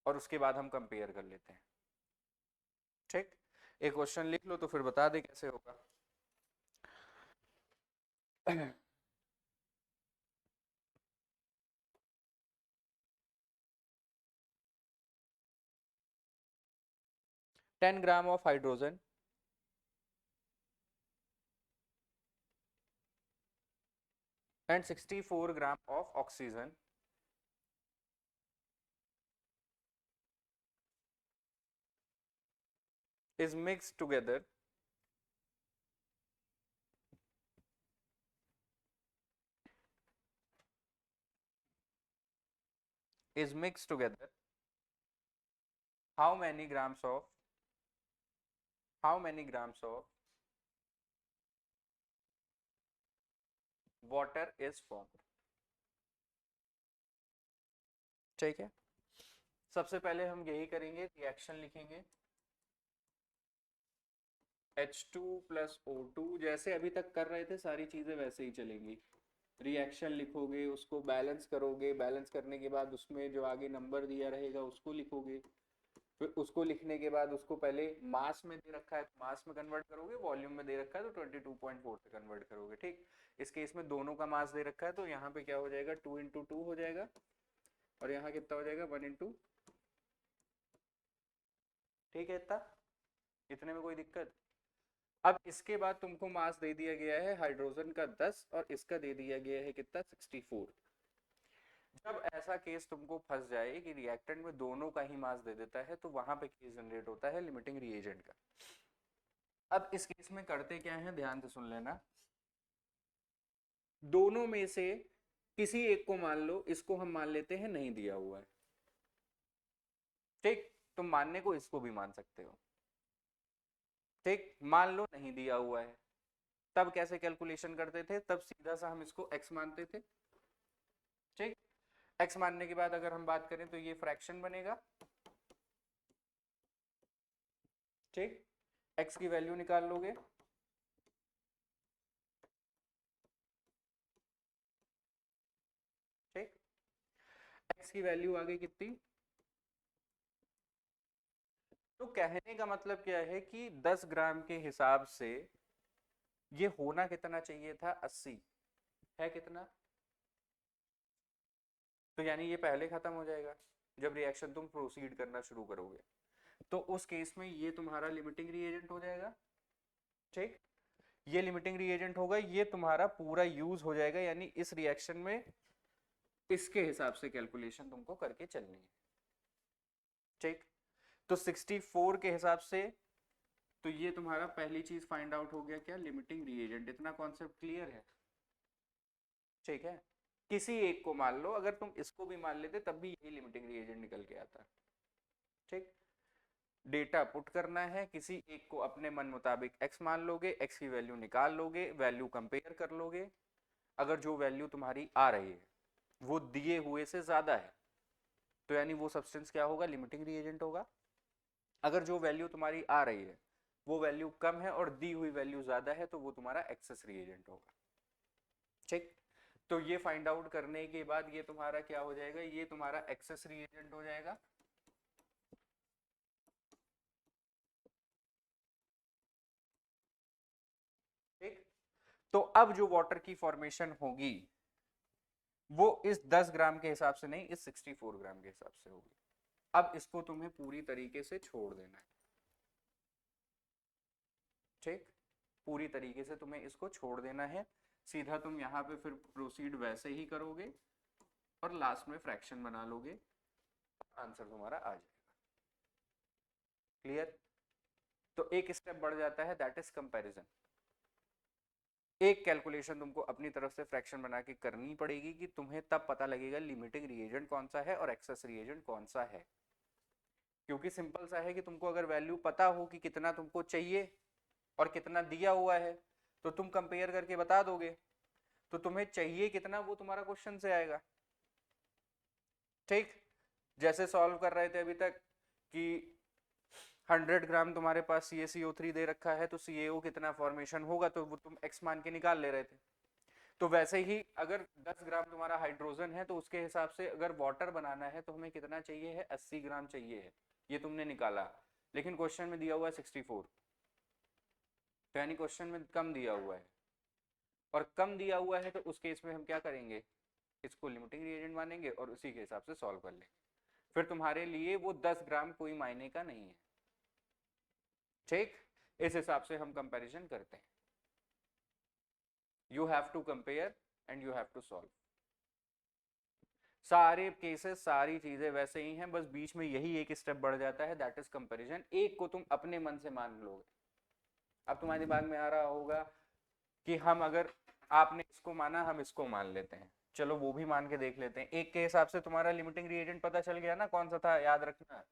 Speaker 1: और उसके बाद हम कंपेयर कर लेते हैं। ठीक, एक क्वेश्चन लिख लो तो फिर बता दे कैसे होगा। 10 gram of hydrogen and 64 gram of oxygen is mixed together is mixed together how many grams of how many grams of water is formed। ठीक है, सबसे पहले हम यही करेंगे, रिएक्शन लिखेंगे H2 प्लस O2, जैसे अभी तक कर रहे थे सारी चीजें वैसे ही चलेंगी। रिएक्शन लिखोगे, उसको बैलेंस करोगे, बैलेंस करने के बाद उसमें जो आगे नंबर दिया रहेगा उसको लिखोगे, फिर उसको लिखने के बाद उसको पहले मास में दे रखा है तो मास में कन्वर्ट करोगे, वॉल्यूम में दे रखा है तो 22.4 से कन्वर्ट करोगे। ठीक, इस केस में दोनों का मास दे रखा है तो यहाँ पे क्या हो जाएगा, 2 × 2 हो जाएगा, और यहाँ कितना हो जाएगा, 1 × ठीक है, इतना, इतने में कोई दिक्कत। अब इसके बाद तुमको मास दे दिया गया है हाइड्रोजन का 10 और इसका दे दिया गया है कितना, 64। जब ऐसा केस तुमको फंस जाए कि रिएक्टेंट में दोनों का ही मास दे देता है तो वहां पे केस जनरेट होता है लिमिटिंग रिएजेंट का। अब इस केस में करते क्या है, ध्यान से सुन लेना, दोनों में से किसी एक को मान लो, इसको हम मान लेते हैं नहीं दिया हुआ है। ठीक, तुम मानने को इसको भी मान सकते हो। ठीक, मान लो नहीं दिया हुआ है, तब कैसे कैलकुलेशन करते थे, तब सीधा सा हम इसको x मानते थे। ठीक, x मानने के बाद अगर हम बात करें तो ये फ्रैक्शन बनेगा। ठीक, x की वैल्यू निकाल लोगे, ठीक, x की वैल्यू आ गई कितनी, तो कहने का मतलब क्या है कि 10 ग्राम के हिसाब से ये होना कितना चाहिए था, 80, है कितना, तो यानी ये पहले खत्म हो जाएगा जब रिएक्शन तुम प्रोसीड करना शुरू करोगे, तो उस केस में ये तुम्हारा लिमिटिंग रिएजेंट हो जाएगा। ठीक, ये लिमिटिंग रिएजेंट होगा, ये तुम्हारा पूरा यूज हो जाएगा, यानी इस रिएक्शन में इसके हिसाब से कैलकुलेशन तुमको करके चलनी है। ठीक, तो 64 के हिसाब से तो ये तुम्हारा पहली चीज फाइंड आउट हो गया, क्या, लिमिटिंग रिएजेंट। इतना कॉन्सेप्ट क्लियर है। ठीक है, किसी एक को मान लो, अगर तुम इसको भी मान लेते तब भी यही लिमिटिंग रिएजेंट निकल के आता। ठीक, डेटा पुट करना है, किसी एक को अपने मन मुताबिक x मान लोगे, x की वैल्यू निकाल लोगे, वैल्यू कंपेयर कर लोगे, अगर जो वैल्यू तुम्हारी आ रही है वो दिए हुए से ज्यादा है तो यानी वो सब्सटेंस क्या होगा, लिमिटिंग रिएजेंट होगा। अगर जो वैल्यू तुम्हारी आ रही है वो वैल्यू कम है और दी हुई वैल्यू ज्यादा है तो वो तुम्हारा एक्सेस रिएजेंट होगा। ठीक, तो ये फाइंड आउट करने के बाद ये तुम्हारा क्या हो जाएगा, ये तुम्हारा एक्सेस रिएजेंट हो जाएगा। ठीक, तो अब जो वाटर की फॉर्मेशन होगी वो इस 10 ग्राम के हिसाब से नहीं, इस 64 ग्राम के हिसाब से होगी। अब इसको तुम्हें पूरी तरीके से छोड़ देना है। ठीक, पूरी तरीके से तुम्हें इसको छोड़ देना है। सीधा तुम यहाँ पे फिर प्रोसीड वैसे ही करोगे और लास्ट में फ्रैक्शन बना लोगे, आंसर तुम्हारा आ जाएगा। क्लियर? तो एक स्टेप बढ़ जाता है, दैट इज कंपैरिजन। एक कैलकुलेशन तुमको अपनी तरफ से फ्रैक्शन बना के करनी पड़ेगी कि तुम्हें तब पता लगेगा लिमिटिंग रिएजेंट कौन सा है और एक्सेस रिएजेंट कौन सा है। क्योंकि सिंपल सा है कि तुमको अगर वैल्यू पता हो कि कितना तुमको चाहिए और कितना दिया हुआ है तो तुम कंपेयर करके बता दोगे। तो तुम्हें चाहिए कितना वो तुम्हारा क्वेश्चन से आएगा। ठीक, जैसे सॉल्व कर रहे थे अभी तक कि 100 ग्राम तुम्हारे पास CaCO3 दे रखा है तो CaO कितना फॉर्मेशन होगा तो वो तुम x मान के निकाल ले रहे थे। तो वैसे ही अगर 10 ग्राम तुम्हारा हाइड्रोजन है तो उसके हिसाब से अगर वाटर बनाना है तो हमें कितना चाहिए है, 80 ग्राम चाहिए है, ये तुमने निकाला। लेकिन क्वेश्चन में दिया हुआ है 64, तो यानी क्वेश्चन में कम दिया हुआ है, और कम दिया हुआ है तो उस केस में हम क्या करेंगे, इसको लिमिटिंग रिएजेंट मानेंगे और उसी के हिसाब से सॉल्व कर लेंगे। फिर तुम्हारे लिए वो 10 ग्राम कोई मायने का नहीं है। ठीक, इस हिसाब से हम कंपैरिजन करते हैं। You have to compare and you have to solve. सारे केसेस सारी चीजें वैसे ही हैं, बस बीच में यही एक स्टेप बढ़ जाता है, दैट इज कंपैरिजन। एक को तुम अपने मन से मान लोगे। अब तुम्हारे दिमाग में आ रहा होगा कि हम अगर आपने इसको माना हम इसको मान लेते हैं, चलो वो भी मान के देख लेते हैं। एक के हिसाब से तुम्हारा लिमिटिंग रिएजेंट पता चल गया ना, कौन सा था याद रखना,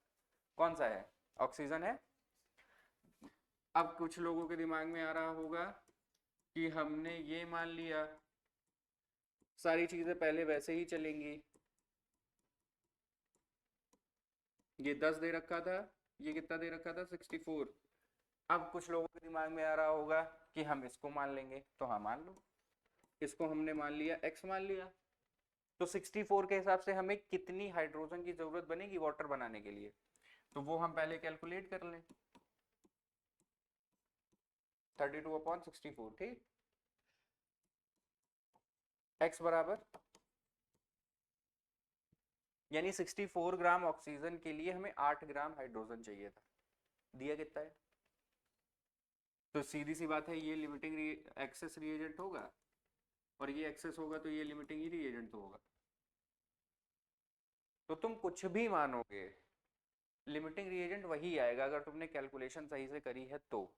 Speaker 1: कौन सा है, ऑक्सीजन है। अब कुछ लोगों के दिमाग में आ रहा होगा कि हमने ये मान लिया, सारी चीजें पहले वैसे ही चलेंगी, ये 10 दे रखा था, ये कितना दे रखा था 64। अब कुछ लोगों के दिमाग में आ रहा होगा कि हम इसको मान लेंगे, तो हाँ मान लो, इसको हमने मान लिया, x मान लिया। तो 64 के हिसाब से हमें कितनी हाइड्रोजन की जरूरत बनेगी वाटर बनाने के लिए, तो वो हम पहले कैलकुलेट कर लें। 32/64, ठीक, x बराबर, यानी 64 ग्राम ऑक्सीजन के लिए हमें 8 ग्राम हाइड्रोजन चाहिए था। दिया कितना है, तो सीधी सी बात है ये लिमिटिंग एक्सेस रिएजेंट होगा और ये एक्सेस होगा तो ये लिमिटिंग ही रिएजेंट तो होगा। तो तुम कुछ भी मानोगे लिमिटिंग रिएजेंट वही आएगा अगर तुमने कैलकुलेशन सही से करी है तो।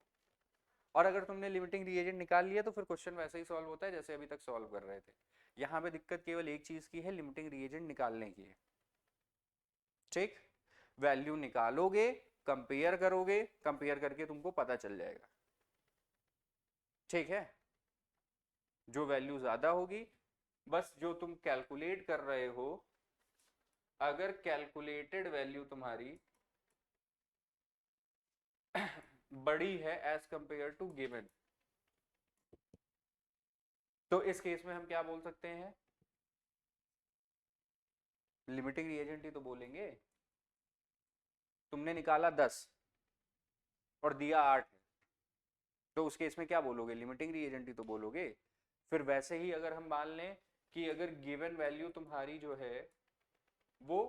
Speaker 1: और अगर तुमने लिमिटिंग रिएजेंट निकाल लिया तो फिर क्वेश्चन वैसे ही सॉल्व होता है जैसे अभी तक सॉल्व कर रहे थे। यहाँ पे दिक्कत केवल एक चीज की है, लिमिटिंग रिएजेंट निकालने की है। ठीक, वैल्यू निकालोगे, कंपेयर करोगे, कंपेयर करके तुमको पता चल जाएगा। ठीक है, जो वैल्यू ज्यादा होगी, बस जो तुम कैलकुलेट कर रहे हो, अगर कैलकुलेटेड वैल्यू तुम्हारी बड़ी है एज कंपेयर टू गिवन, तो इस केस में हम क्या बोल सकते हैं, लिमिटिंग रिएजेंट ही तो बोलेंगे। तुमने निकाला 10 और दिया 8 है, तो उस केस में क्या बोलोगे, लिमिटिंग रिएजेंट ही तो बोलोगे। फिर वैसे ही अगर हम मान लें कि अगर गिवन वैल्यू तुम्हारी जो है वो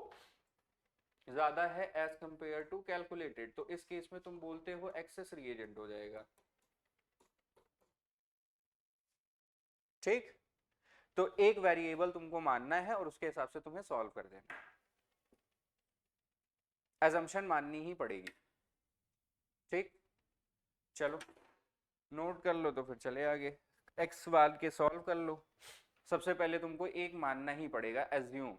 Speaker 1: ज्यादा है एज कंपेयर टू कैलकुलेटेड, तो इस केस में तुम बोलते हो एक्सेस रिएजेंट हो जाएगा। ठीक, तो एक वेरिएबल तुमको मानना है और उसके हिसाब से तुम्हें सॉल्व कर देना है, एजम्पशन माननी ही पड़ेगी। ठीक, चलो नोट कर लो तो फिर चले आगे, एक्स बाद के सॉल्व कर लो। सबसे पहले तुमको एक मानना ही पड़ेगा, एज्यूम।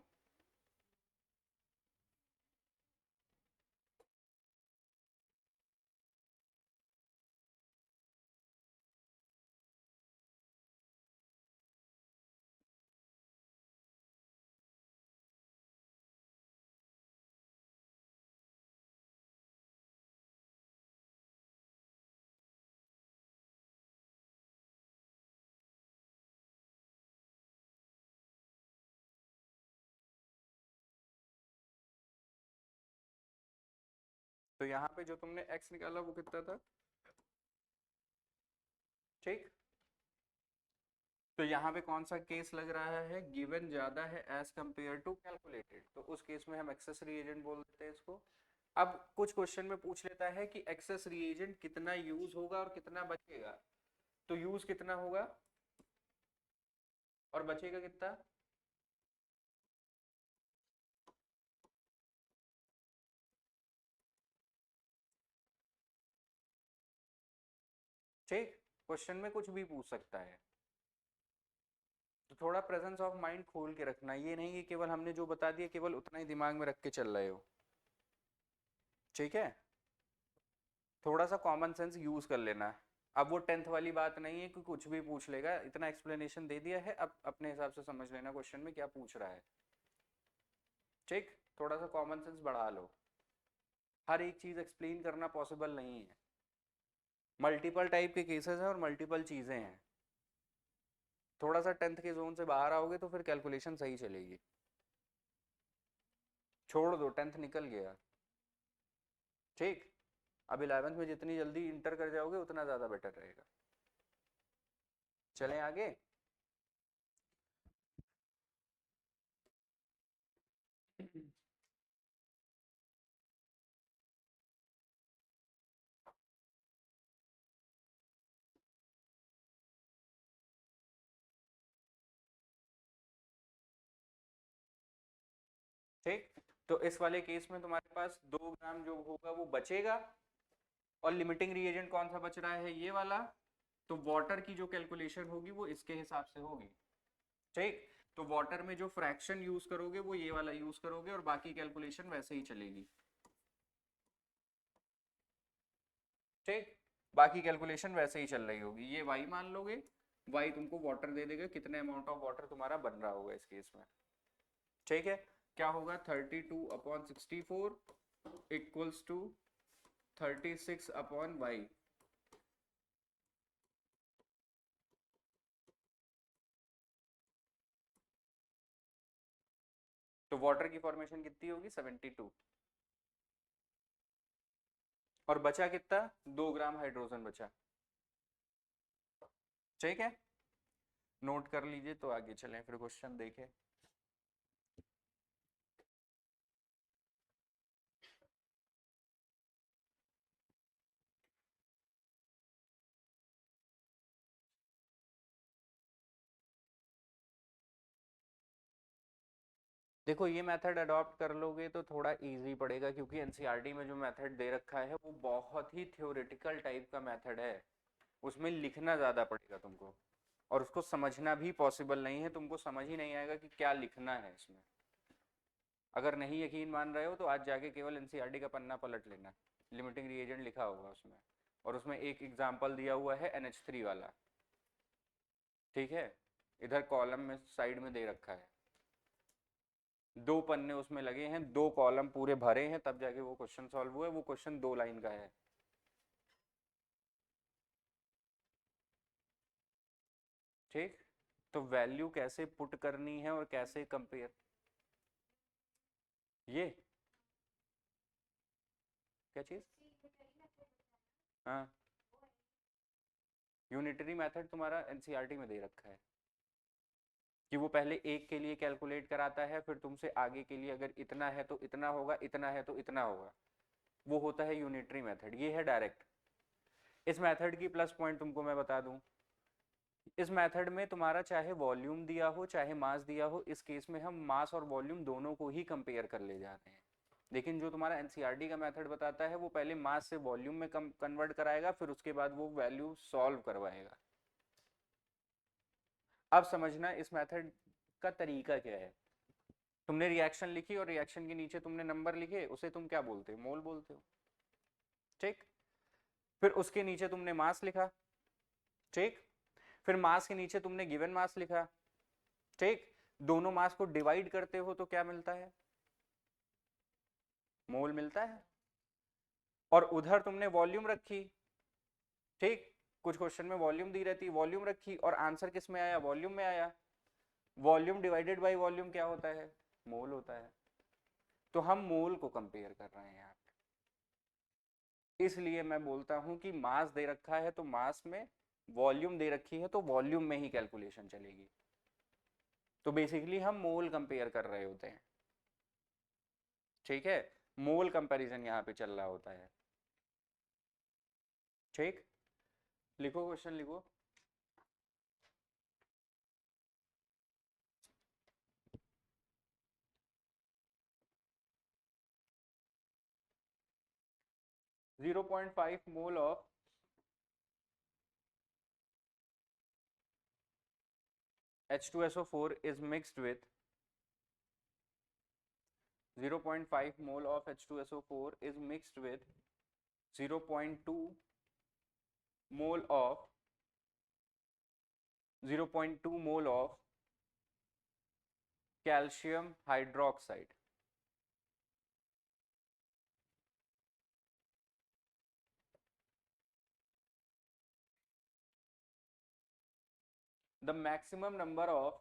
Speaker 1: तो यहाँ पे जो तुमने x निकाला वो कितना था, ठीक। तो यहाँ पे कौन सा केस लग रहा है, गिवन ज्यादा है एज कंपेयर टू कैलकुलेटेड, तो उस केस में हम एक्सेस रिएजेंट बोल देते हैं इसको। अब कुछ क्वेश्चन में पूछ लेता है कि एक्सेस रिएजेंट कितना यूज होगा और कितना बचेगा, तो यूज कितना होगा और बचेगा कितना, ठीक। क्वेश्चन में कुछ भी पूछ सकता है, तो थोड़ा प्रेजेंस ऑफ माइंड खोल के रखना, ये नहीं कि केवल हमने जो बता दिया केवल उतना ही दिमाग में रख के चल रहे हो, ठीक है। थोड़ा सा कॉमन सेंस यूज कर लेना। अब वो 10th वाली बात नहीं है कि कुछ भी पूछ लेगा, इतना एक्सप्लेनेशन दे दिया है, अब अपने हिसाब से समझ लेना क्वेश्चन में क्या पूछ रहा है, ठीक। थोड़ा सा कॉमन सेंस बढ़ा लो, हर एक चीज एक्सप्लेन करना पॉसिबल नहीं है, मल्टीपल टाइप के केसेस हैं और मल्टीपल चीजें हैं। थोड़ा सा 10th के जोन से बाहर आओगे तो फिर कैलकुलेशन सही चलेगी, छोड़ दो 10th निकल गया, ठीक। अब 11th में जितनी जल्दी इंटर कर जाओगे उतना ज्यादा बेटर रहेगा। चलें आगे। ठीक। तो इस वाले केस में तुम्हारे पास 2 ग्राम जो होगा वो बचेगा, और लिमिटिंग रिएजेंट कौन सा बच रहा है, ये वाला। तो वाटर की जो कैलकुलेशन होगी वो इसके हिसाब से होगी, ठीक। तो वाटर में जो फ्रैक्शन यूज करोगे वो ये वाला यूज करोगे, और बाकी कैलकुलेशन वैसे ही चलेगी, ठीक। बाकी कैलकुलेशन वैसे ही चल रही होगी, ये y मान लोगे, y तुमको वाटर दे देगा, कितने अमाउंट ऑफ वाटर तुम्हारा बन रहा होगा इस केस में, ठीक है। क्या होगा 32/64 इक्वल्स टू 36/y। तो वाटर की फॉर्मेशन कितनी होगी 72, और बचा कितना 2 ग्राम हाइड्रोजन बचा, ठीक है। नोट कर लीजिए, तो आगे चलें फिर क्वेश्चन देखें। देखो ये मेथड अडॉप्ट कर लोगे तो थोड़ा इजी पड़ेगा, क्योंकि एनसीईआरटी में जो मेथड दे रखा है वो बहुत ही थ्योरेटिकल टाइप का मेथड है, उसमें लिखना ज़्यादा पड़ेगा तुमको, और उसको समझना भी पॉसिबल नहीं है, तुमको समझ ही नहीं आएगा कि क्या लिखना है इसमें। अगर नहीं यकीन मान रहे हो तो आज जाके केवल एनसीईआरटी का पन्ना पलट लेना, लिमिटिंग रिएजेंट लिखा होगा उसमें, और उसमें एक एग्जाम्पल दिया हुआ है NH3 वाला, ठीक है। इधर कॉलम में साइड में दे रखा है, 2 पन्ने उसमें लगे हैं, 2 कॉलम पूरे भरे हैं, तब जाके वो क्वेश्चन सॉल्व हुआ है, वो क्वेश्चन 2 लाइन का है, ठीक। तो वैल्यू कैसे पुट करनी है और कैसे कंपेयर, ये क्या चीज, हाँ यूनिटरी मेथड तुम्हारा एनसीईआरटी में दे रखा है, कि वो पहले एक के लिए कैलकुलेट कराता है, फिर तुमसे आगे के लिए अगर इतना है तो इतना होगा, इतना है तो इतना होगा, वो होता है यूनिटरी मेथड, ये है डायरेक्ट। इस मेथड की प्लस पॉइंट तुमको मैं बता दूं, इस मेथड में तुम्हारा चाहे वॉल्यूम दिया हो चाहे मास दिया हो, इस केस में हम मास और वॉल्यूम दोनों को ही कंपेयर कर ले जाते हैं। लेकिन जो तुम्हारा एनसीईआरटी का मेथड बताता है वो पहले मास से वॉल्यूम में कन्वर्ट कराएगा, फिर उसके बाद वो वैल्यू सॉल्व करवाएगा। अब समझना इस मेथड का तरीका क्या है। तुमने रिएक्शन लिखी और रिएक्शन के नीचे तुमने नंबर लिखे, उसे तुम क्या बोलते हो, मोल बोलते हो, ठीक। फिर उसके नीचे तुमने मास लिखा, ठीक। फिर मास के नीचे तुमने गिवन मास लिखा, ठीक। दोनों मास को डिवाइड करते हो तो क्या मिलता है, मोल मिलता है। और उधर तुमने वॉल्यूम रखी, ठीक। कुछ क्वेश्चन में वॉल्यूम दी रहती, वॉल्यूम रखी, और आंसर किस में आया, वॉल्यूम में आया। वॉल्यूम डिवाइडेड बाय वॉल्यूम क्या होता है, मोल होता है। तो हम मोल को कंपेयर कर रहे हैं यहाँ, इसलिए मैं बोलता हूं कि मास दे रखा है तो मास में वॉल्यूम दे रखी है तो वॉल्यूम में ही कैलकुलेशन चलेगी। तो बेसिकली हम मोल कंपेयर कर रहे होते हैं, ठीक है, मोल कंपैरिजन यहाँ पे चल रहा होता है। ठीक, लिखो क्वेश्चन लिखो। Zero point five mole of H2SO4 is mixed with 0.5 mole of H2SO4 is mixed with 0.2 mole of 0.2 mole of calcium hydroxide. The maximum number of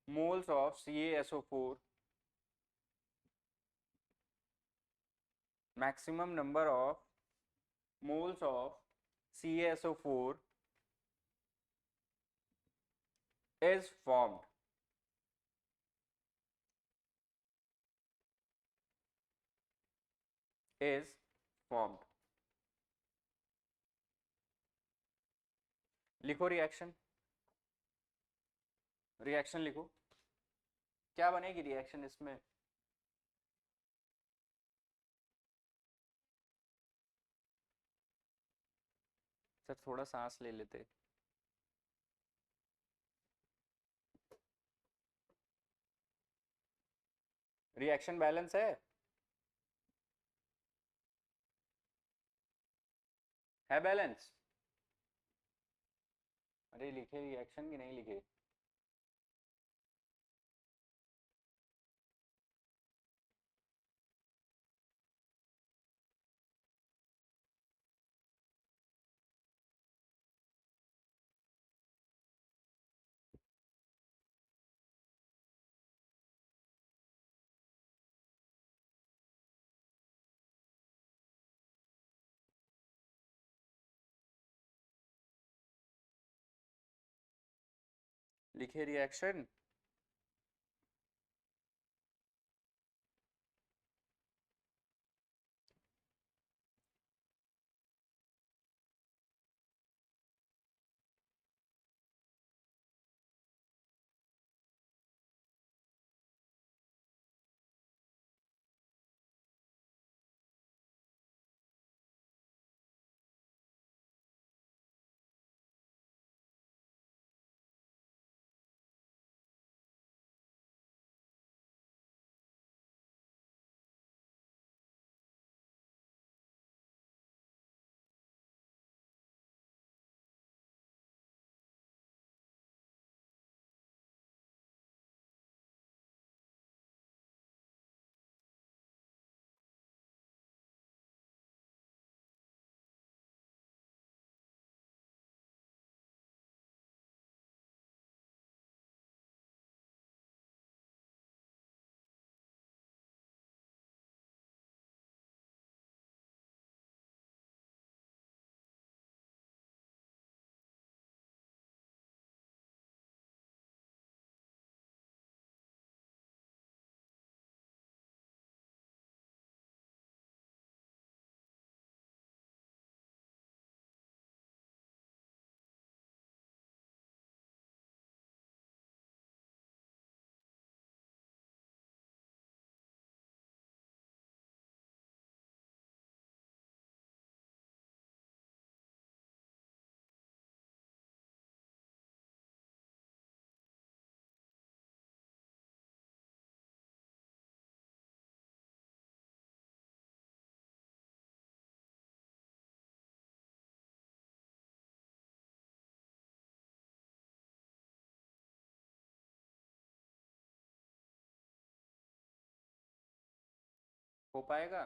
Speaker 1: moles of CaSO4, maximum number of moles of CaSO4 is formed is formed। लिखो reaction, reaction लिखो, क्या बनेगी reaction इसमें। Sir थोड़ा सांस ले लेते। Reaction balance है बैलेंस। अरे लिखे रिएक्शन की नहीं लिखे। लिखे रिएक्शन। हो पाएगा।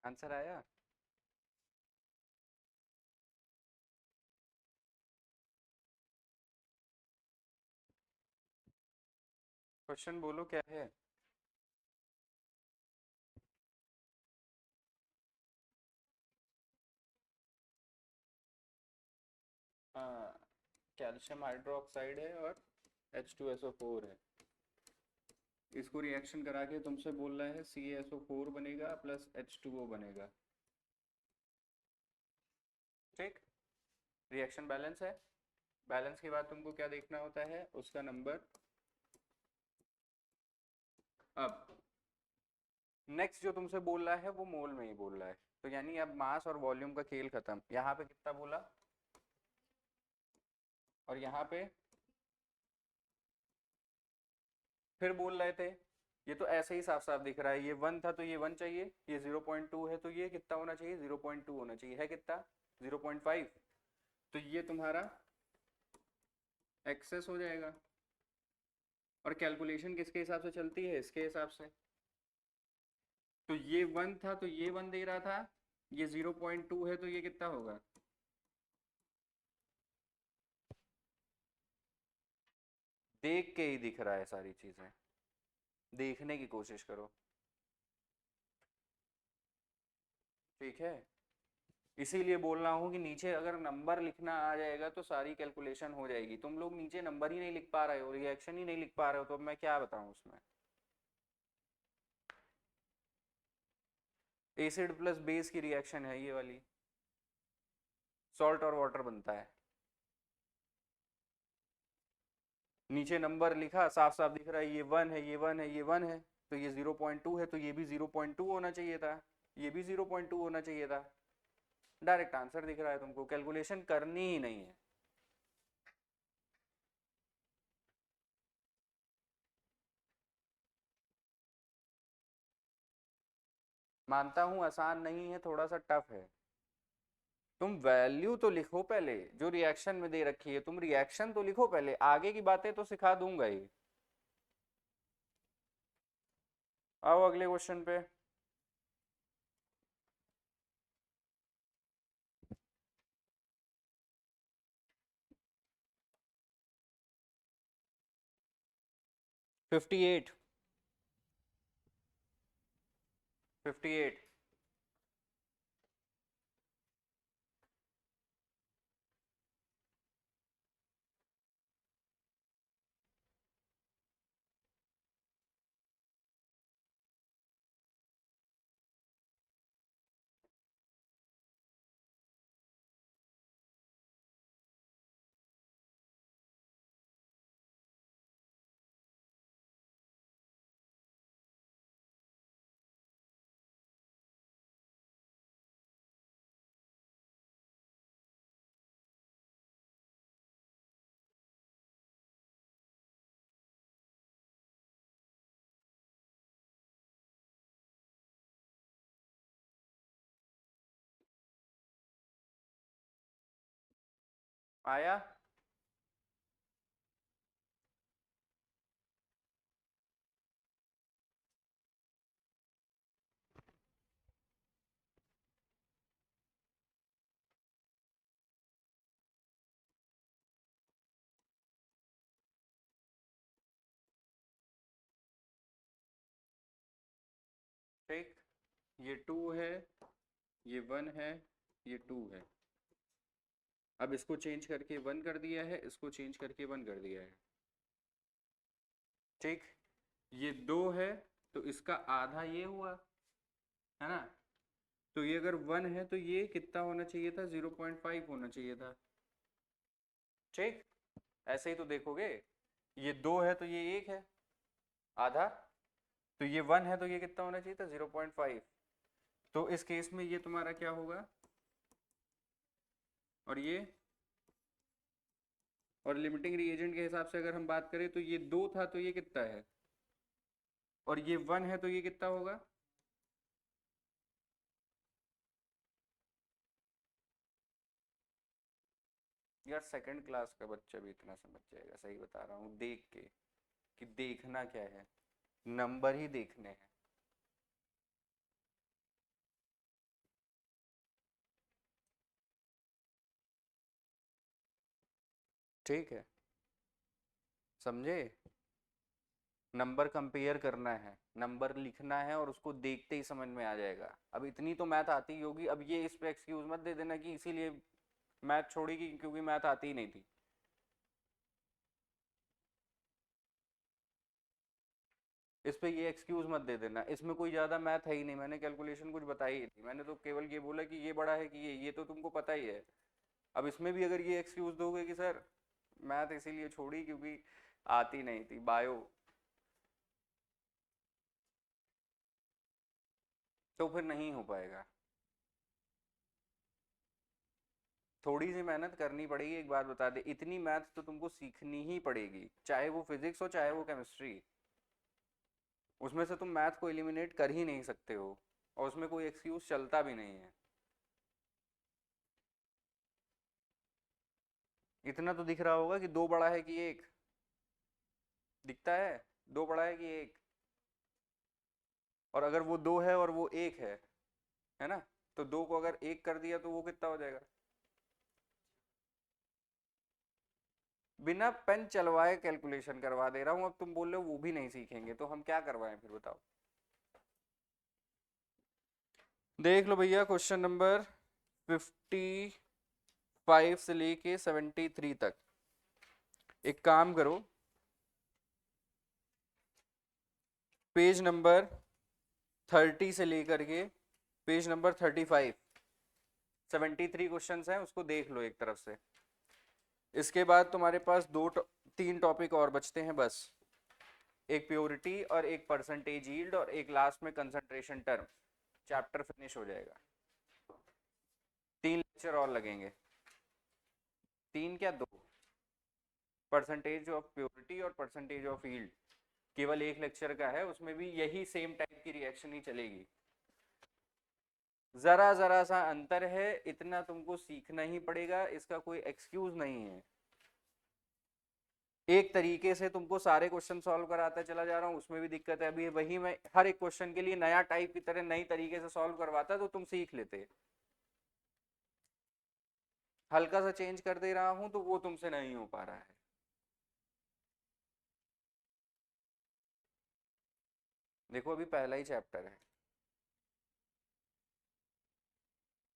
Speaker 1: आंसर आया? क्वेश्चन बोलो क्या है? हाँ, कैल्शियम हाइड्रोक्साइड है और H2SO4 है। इसको रिएक्शन करा के तुमसे बोल रहा है CaSO4 बनेगा प्लस H2O बनेगा। ठीक, रिएक्शन बैलेंस है। बैलेंस के बाद तुमको क्या देखना होता है, उसका नंबर। अब नेक्स्ट जो तुमसे बोल रहा है वो मोल में ही बोल रहा है, तो यानी अब मास और वॉल्यूम का खेल खत्म। यहाँ पे कितना बोला और यहाँ पे फिर बोल रहे थे। ये तो ऐसे ही साफ साफ दिख रहा है, ये 1 था तो ये 1 चाहिए, ये 0.2 है तो ये कितना होना चाहिए, 0.2 होना चाहिए। है कितना, 0.5। तो ये तुम्हारा एक्सेस हो जाएगा। और कैलकुलेशन किसके हिसाब से चलती है, इसके हिसाब से। तो ये 1 था तो ये 1 दे रहा था, ये 0.2 है तो ये कितना होगा। देख के ही दिख रहा है सारी चीजें, देखने की कोशिश करो। ठीक है, इसीलिए बोल रहा हूँ कि नीचे अगर नंबर लिखना आ जाएगा तो सारी कैलकुलेशन हो जाएगी। तुम लोग नीचे नंबर ही नहीं लिख पा रहे हो, रिएक्शन ही नहीं लिख पा रहे हो, तो अब मैं क्या बताऊँ उसमें। एसिड प्लस बेस की रिएक्शन है ये वाली, सॉल्ट और वाटर बनता है। नीचे नंबर लिखा, साफ साफ दिख रहा है, ये 1 है, ये 1 है, ये 1 है, तो ये 0.2 है तो ये भी 0.2 होना चाहिए था, ये भी 0.2 होना चाहिए था। डायरेक्ट आंसर दिख रहा है तुमको, कैलकुलेशन करनी ही नहीं है। मानता हूं आसान नहीं है, थोड़ा सा टफ है। तुम वैल्यू तो लिखो पहले, जो रिएक्शन में दे रखी है, तुम रिएक्शन तो लिखो पहले, आगे की बातें तो सिखा दूंगा ही। आओ अगले क्वेश्चन पे। Fifty eight, 58। आया? ठीक, ये 2 है, ये 1 है, ये 2 है। अब इसको चेंज करके 1 कर दिया है, इसको चेंज करके 1 कर दिया है। ठीक, ये 2 है तो इसका आधा ये हुआ, है ना। तो ये अगर 1 है तो ये कितना होना चाहिए था, 0.5 होना चाहिए था। ठीक, ऐसे ही तो देखोगे, ये 2 है तो ये 1 है, आधा। तो ये 1 है तो ये कितना होना चाहिए था, 0.5। तो इस केस में ये तुम्हारा क्या होगा, और ये, और लिमिटिंग रिएजेंट के हिसाब से अगर हम बात करें तो ये 2 था तो ये कितना है, और ये 1 है तो ये कितना होगा। यार सेकंड क्लास का बच्चा भी इतना समझ जाएगा, सही बता रहा हूँ, देख के कि देखना क्या है, नंबर ही देखने हैं। ठीक है, समझे? नंबर कंपेयर करना है, नंबर लिखना है और उसको देखते ही समझ में आ जाएगा। अब इतनी तो मैथ आती ही होगी। अब ये इस पे एक्सक्यूज मत दे देना कि इसीलिए मैथ छोड़ी कि क्योंकि मैथ आती ही नहीं थी। इस पे ये एक्सक्यूज मत दे देना, इसमें कोई ज़्यादा मैथ है ही नहीं, मैंने कैलकुलेशन कुछ बताई ही थी, मैंने तो केवल ये बोला कि ये बड़ा है कि ये तो तुमको पता ही है। अब इसमें भी अगर ये एक्सक्यूज दोगे कि सर मैथ इसीलिए छोड़ी क्योंकि आती नहीं थी बायो, तो फिर नहीं हो पाएगा। थोड़ी सी मेहनत करनी पड़ेगी। एक बात बता दे, इतनी मैथ तो तुमको सीखनी ही पड़ेगी, चाहे वो फिजिक्स हो चाहे वो केमिस्ट्री। उसमें से तुम मैथ को एलिमिनेट कर ही नहीं सकते हो, और उसमें कोई एक्सक्यूज चलता भी नहीं है। इतना तो दिख रहा होगा कि दो बड़ा है कि एक, दिखता है दो बड़ा है कि एक। और अगर वो दो है और वो एक है ना, तो दो को अगर एक कर दिया तो वो कितना हो जाएगा? बिना पेन चलवाए कैलकुलेशन करवा दे रहा हूं। अब तुम बोल रहे हो वो भी नहीं सीखेंगे, तो हम क्या करवाएं फिर बताओ? देख लो भैया, क्वेश्चन नंबर 55 से लेके 73 तक। एक काम करो, पेज नंबर 30 से लेकर के पेज नंबर 35, 73 क्वेश्चंस हैं, उसको देख लो एक तरफ से। इसके बाद तुम्हारे पास तीन टॉपिक और बचते हैं बस। एक प्योरिटी और एक परसेंटेज यील्ड और एक लास्ट में कंसंट्रेशन टर्म। चैप्टर फिनिश हो जाएगा। 3 लेक्चर और लगेंगे, 3 क्या 2। परसेंटेज ऑफ प्योरिटी और परसेंटेज ऑफ यील्ड केवल 1 लेक्चर का है, उसमें भी यही सेम टाइप की रिएक्शन ही चलेगी। जरा जरा सा अंतर है, इतना तुमको सीखना ही पड़ेगा, इसका कोई एक्सक्यूज नहीं है। एक तरीके से तुमको सारे क्वेश्चन सॉल्व कराता चला जा रहा हूँ, उसमें भी दिक्कत है। अभी वही मैं हर एक क्वेश्चन के लिए नया टाइप की तरह नई तरीके से सॉल्व करवाता तो तुम सीख लेते। हल्का सा चेंज कर दे रहा हूं तो वो तुमसे नहीं हो पा रहा है। देखो अभी पहला ही चैप्टर है,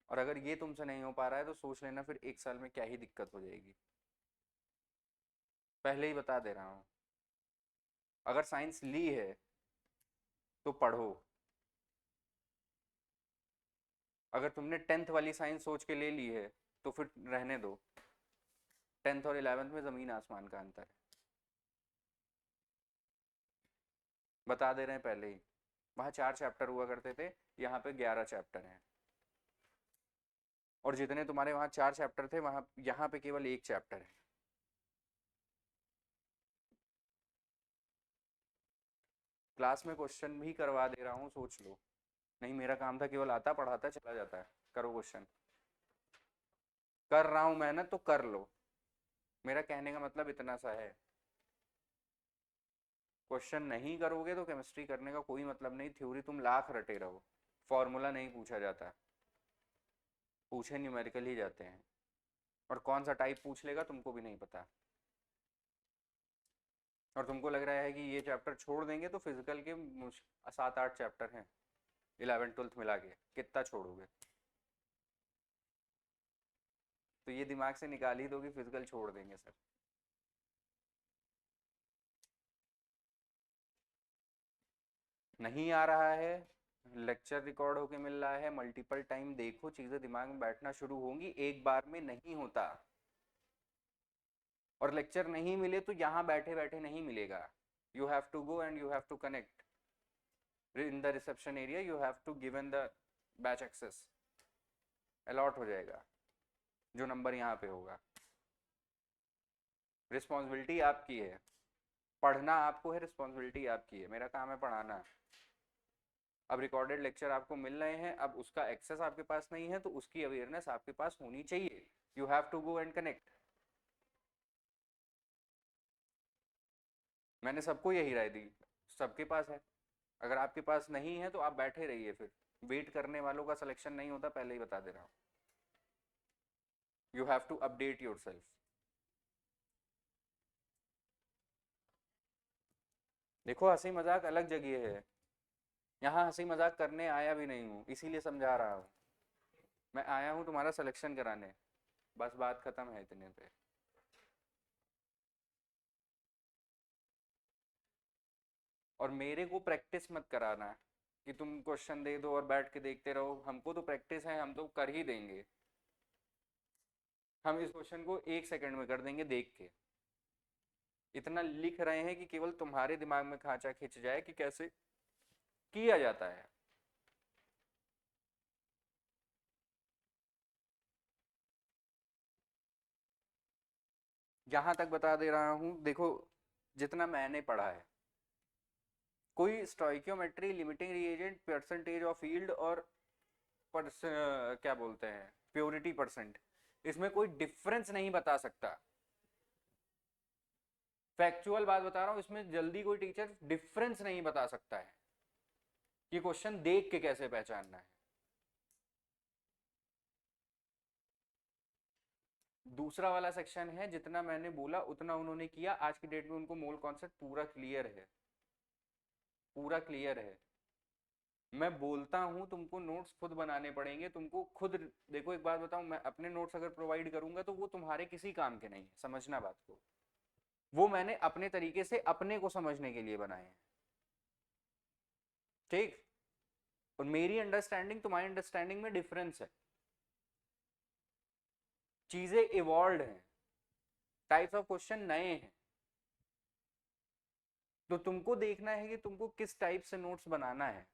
Speaker 1: और अगर ये तुमसे नहीं हो पा रहा है तो सोच लेना फिर 1 साल में क्या ही दिक्कत हो जाएगी। पहले ही बता दे रहा हूँ, अगर साइंस ली है तो पढ़ो। अगर तुमने 10th वाली साइंस सोच के ले ली है तो फिर रहने दो। 10th और 11th में ज़मीन आसमान का अंतर है, बता दे रहे हैं पहले ही। वहाँ 4 चैप्टर हुआ करते थे, यहाँ पे 11 चैप्टर हैं। और जितने तुम्हारे वहाँ 4 चैप्टर थे, वहाँ यहाँ पे केवल 1 चैप्टर है। क्लास में क्वेश्चन भी करवा दे रहा हूँ, सोच लो। नहीं, मेरा काम था केवल आता पढ़ाता चला जाता है। करो क्वेश्चन, कर रहा हूँ मेहनत तो कर लो। मेरा कहने का मतलब इतना सा है, क्वेश्चन नहीं करोगे तो केमिस्ट्री करने का कोई मतलब नहीं। थ्योरी तुम लाख रटे रहो, फॉर्मूला नहीं पूछा जाता, पूछे न्यूमेरिकल ही जाते हैं। और कौन सा टाइप पूछ लेगा तुमको भी नहीं पता। और तुमको लग रहा है कि ये चैप्टर छोड़ देंगे तो फिजिकल के 7-8 चैप्टर हैं 11th-12th मिला के, कितना छोड़ोगे? तो ये दिमाग से निकाल ही दो कि फिजिकल छोड़ देंगे सर। नहीं आ रहा है, लेक्चर रिकॉर्ड होके मिल रहा है, मल्टीपल टाइम देखो, चीजें दिमाग में बैठना शुरू होंगी। एक बार में नहीं होता। और लेक्चर नहीं मिले तो यहाँ बैठे बैठे नहीं मिलेगा। You have to go and you have to connect in the reception area, you have to given the batch access, allot हो जाएगा जो नंबर यहाँ पे होगा। रिस्पॉन्सिबिलिटी आपकी है, पढ़ना आपको है, रिस्पॉन्सिबिलिटी आपकी है, मेरा काम है पढ़ाना। अब रिकॉर्डेड लेक्चर आपको मिल रहे हैं, अब उसका एक्सेस आपके पास नहीं है तो उसकी अवेयरनेस आपके पास होनी चाहिए। You have to go and connect. मैंने सबको यही राय दी, सबके पास है। अगर आपके पास नहीं है तो आप बैठे रहिए, फिर वेट करने वालों का सिलेक्शन नहीं होता, पहले ही बता दे रहा हूँ। You have to update yourself. देखो हंसी मजाक अलग जगह है, यहाँ हंसी मजाक करने आया भी नहीं हूँ, इसीलिए समझा रहा हूँ। मैं आया हूँ तुम्हारा सिलेक्शन कराने, बस बात खत्म है इतने पे। और मेरे को प्रैक्टिस मत कराना कि तुम क्वेश्चन दे दो और बैठ के देखते रहो, हमको तो प्रैक्टिस है, हम तो कर ही देंगे। हम इस क्वेश्चन को 1 सेकंड में कर देंगे देख के। इतना लिख रहे हैं कि केवल तुम्हारे दिमाग में खांचा खिंच जाए कि कैसे किया जाता है। यहां तक बता दे रहा हूं, देखो जितना मैंने पढ़ा है, कोई stoichiometry, limiting reagent, percentage of yield और क्या बोलते हैं प्योरिटी परसेंट, इसमें कोई डिफरेंस नहीं बता सकता। फैक्चुअल बात बता रहा हूं, इसमें जल्दी कोई टीचर डिफरेंस नहीं बता सकता है कि क्वेश्चन देख के कैसे पहचानना है। दूसरा वाला सेक्शन है, जितना मैंने बोला उतना उन्होंने किया, आज की डेट में उनको मोल कॉन्सेप्ट पूरा क्लियर है, पूरा क्लियर है। मैं बोलता हूँ तुमको नोट्स खुद बनाने पड़ेंगे, तुमको खुद। देखो एक बात बताऊं, मैं अपने नोट्स अगर प्रोवाइड करूंगा तो वो तुम्हारे किसी काम के नहीं है, समझना बात को। वो मैंने अपने तरीके से अपने को समझने के लिए बनाए हैं, ठीक। और मेरी अंडरस्टैंडिंग तुम्हारी अंडरस्टैंडिंग में डिफरेंस है, चीजें इवॉल्व हैं, टाइप्स ऑफ क्वेश्चन नए हैं। तो तुमको देखना है कि तुमको किस टाइप से नोट्स बनाना है।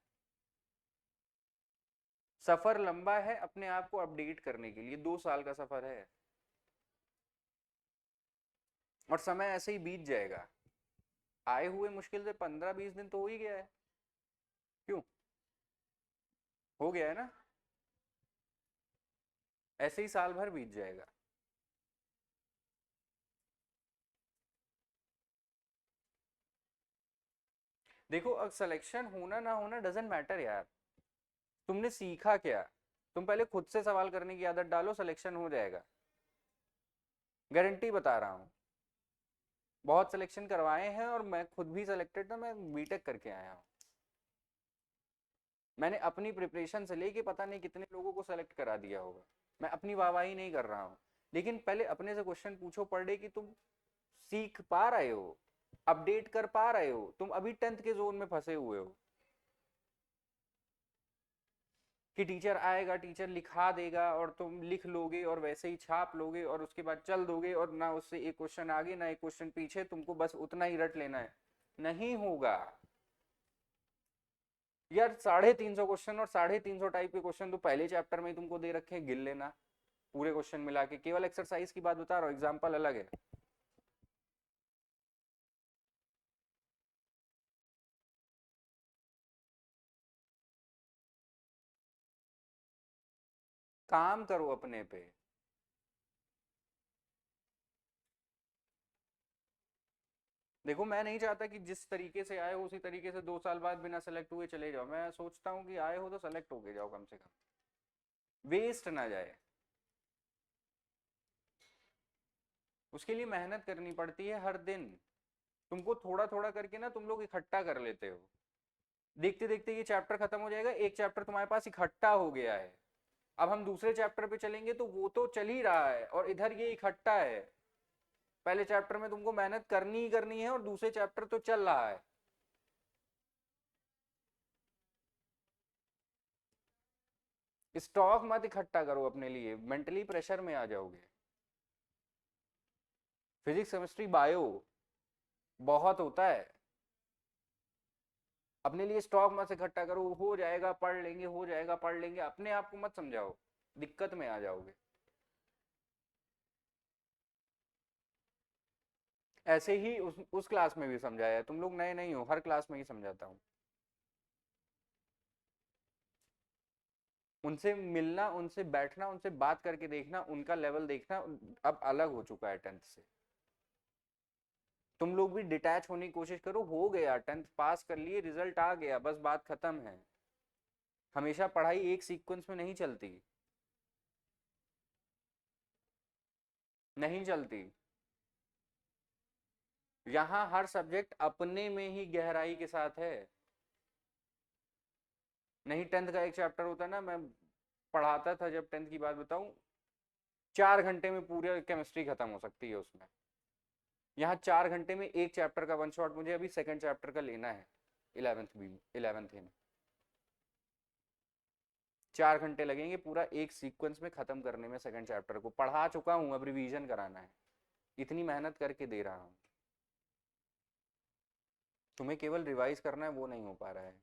Speaker 1: सफर लंबा है अपने आप को अपडेट करने के लिए, 2 साल का सफर है, और समय ऐसे ही बीत जाएगा। आए हुए मुश्किल से 15-20 दिन तो हो ही गया है, क्यों, हो गया है ना, ऐसे ही साल भर बीत जाएगा। देखो अब सिलेक्शन होना ना होना डजेंट मैटर यार, तुमने सीखा क्या, तुम पहले खुद से सवाल करने की आदत डालो, सिलेक्शन हो जाएगा, गारंटी बता रहा हूँ। बहुत सिलेक्शन करवाए हैं और मैं खुद भी सिलेक्टेड था, मैं बीटेक करके आया हूँ। मैंने अपनी प्रिपरेशन से लेके पता नहीं कितने लोगों को सेलेक्ट करा दिया होगा, मैं अपनी वाहवाही नहीं कर रहा हूँ। लेकिन पहले अपने से क्वेश्चन पूछो पर डे कि तुम सीख पा रहे हो, अपडेट कर पा रहे हो, तुम अभी 10th के जोन में फंसे हुए हो कि टीचर आएगा, टीचर लिखा देगा और तुम लिख लोगे और वैसे ही छाप लोगे और उसके बाद चल दोगे, और ना उससे एक क्वेश्चन आगे ना एक क्वेश्चन पीछे, तुमको बस उतना ही रट लेना है। नहीं होगा यार, 350 क्वेश्चन और 350 टाइप के क्वेश्चन तो पहले चैप्टर में ही तुमको दे रखे हैं, गिन लेना पूरे क्वेश्चन मिला के, केवल एक्सरसाइज की बात बता रहा हूँ, एग्जाम्पल अलग है। काम करो अपने पे। देखो मैं नहीं चाहता कि जिस तरीके से आए हो उसी तरीके से 2 साल बाद बिना सेलेक्ट हुए चले जाओ, मैं सोचता हूँ कि आए हो तो सेलेक्ट होके जाओ, कम से कम वेस्ट ना जाए। उसके लिए मेहनत करनी पड़ती है हर दिन, तुमको थोड़ा थोड़ा करके ना तुम लोग इकट्ठा कर लेते हो, देखते देखते ये चैप्टर खत्म हो जाएगा, एक चैप्टर तुम्हारे पास इकट्ठा हो गया है। अब हम दूसरे चैप्टर पे चलेंगे तो वो तो चल ही रहा है और इधर ये इकट्ठा है। पहले चैप्टर में तुमको मेहनत करनी ही करनी है और दूसरे चैप्टर तो चल रहा है। स्टॉक मत इकट्ठा करो अपने लिए, मेंटली प्रेशर में आ जाओगे। फिजिक्स केमिस्ट्री बायो बहुत होता है, अपने लिए स्टॉक मत इकट्ठा करो, हो जाएगा पढ़ लेंगे, हो जाएगा पढ़ लेंगे, अपने आप को मत समझाओ, दिक्कत में आ जाओगे। ऐसे ही उस क्लास में भी समझाया है, तुम लोग नए नहीं हो, हर क्लास में ही समझाता हूँ। उनसे मिलना, उनसे बैठना, उनसे बात करके देखना, उनका लेवल देखना अब अलग हो चुका है 10th से। तुम लोग भी डिटैच होने की कोशिश करो, हो गया 10th पास कर लिए, रिजल्ट आ गया, बस बात खत्म है। हमेशा पढ़ाई एक सीक्वेंस में नहीं चलती, नहीं चलती। यहाँ हर सब्जेक्ट अपने में ही गहराई के साथ है। नहीं 10th का एक चैप्टर होता है ना, मैं पढ़ाता था जब 10th की बात बताऊं, 4 घंटे में पूरी केमिस्ट्री खत्म हो सकती है उसमें। यहाँ 4 घंटे में एक चैप्टर का वन शॉट मुझे अभी सेकंड चैप्टर का लेना है 11th में 4 घंटे लगेंगे पूरा एक सीक्वेंस में खत्म करने में। सेकंड चैप्टर को पढ़ा चुका हूँ, अब रिवीजन कराना है, इतनी मेहनत करके दे रहा हूँ। तुम्हें केवल रिवाइज करना है, वो नहीं हो पा रहा है।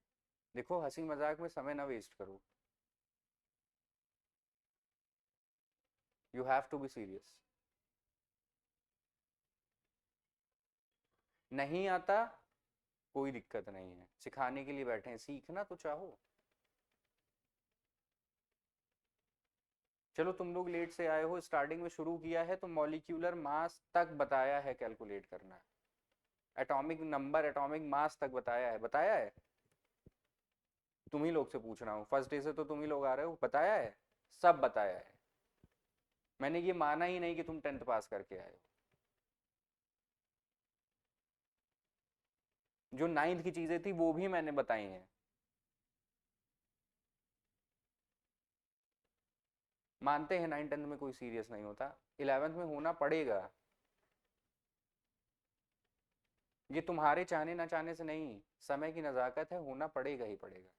Speaker 1: देखो हंसी मजाक में समय ना वेस्ट करो, you have to be serious. नहीं आता कोई दिक्कत नहीं है, सिखाने के लिए बैठे हैं, सीखना तो चाहो। चलो तुम लोग लेट से आए हो, स्टार्टिंग में शुरू किया है तो मॉलिक्यूलर मास तक बताया है कैलकुलेट करना, एटॉमिक नंबर एटॉमिक मास तक बताया है। तुम ही लोग से पूछ रहा हूँ, फर्स्ट डे से तो तुम ही लोग आ रहे हो, बताया है, सब बताया है। मैंने ये माना ही नहीं कि तुम 10th पास करके आए हो। जो 9th की चीजें थी वो भी मैंने बताई हैं। मानते हैं 9 10 में कोई सीरियस नहीं होता, 11th में होना पड़ेगा। ये तुम्हारे चाहने ना चाहने से नहीं, समय की नजाकत है, होना पड़ेगा ही पड़ेगा।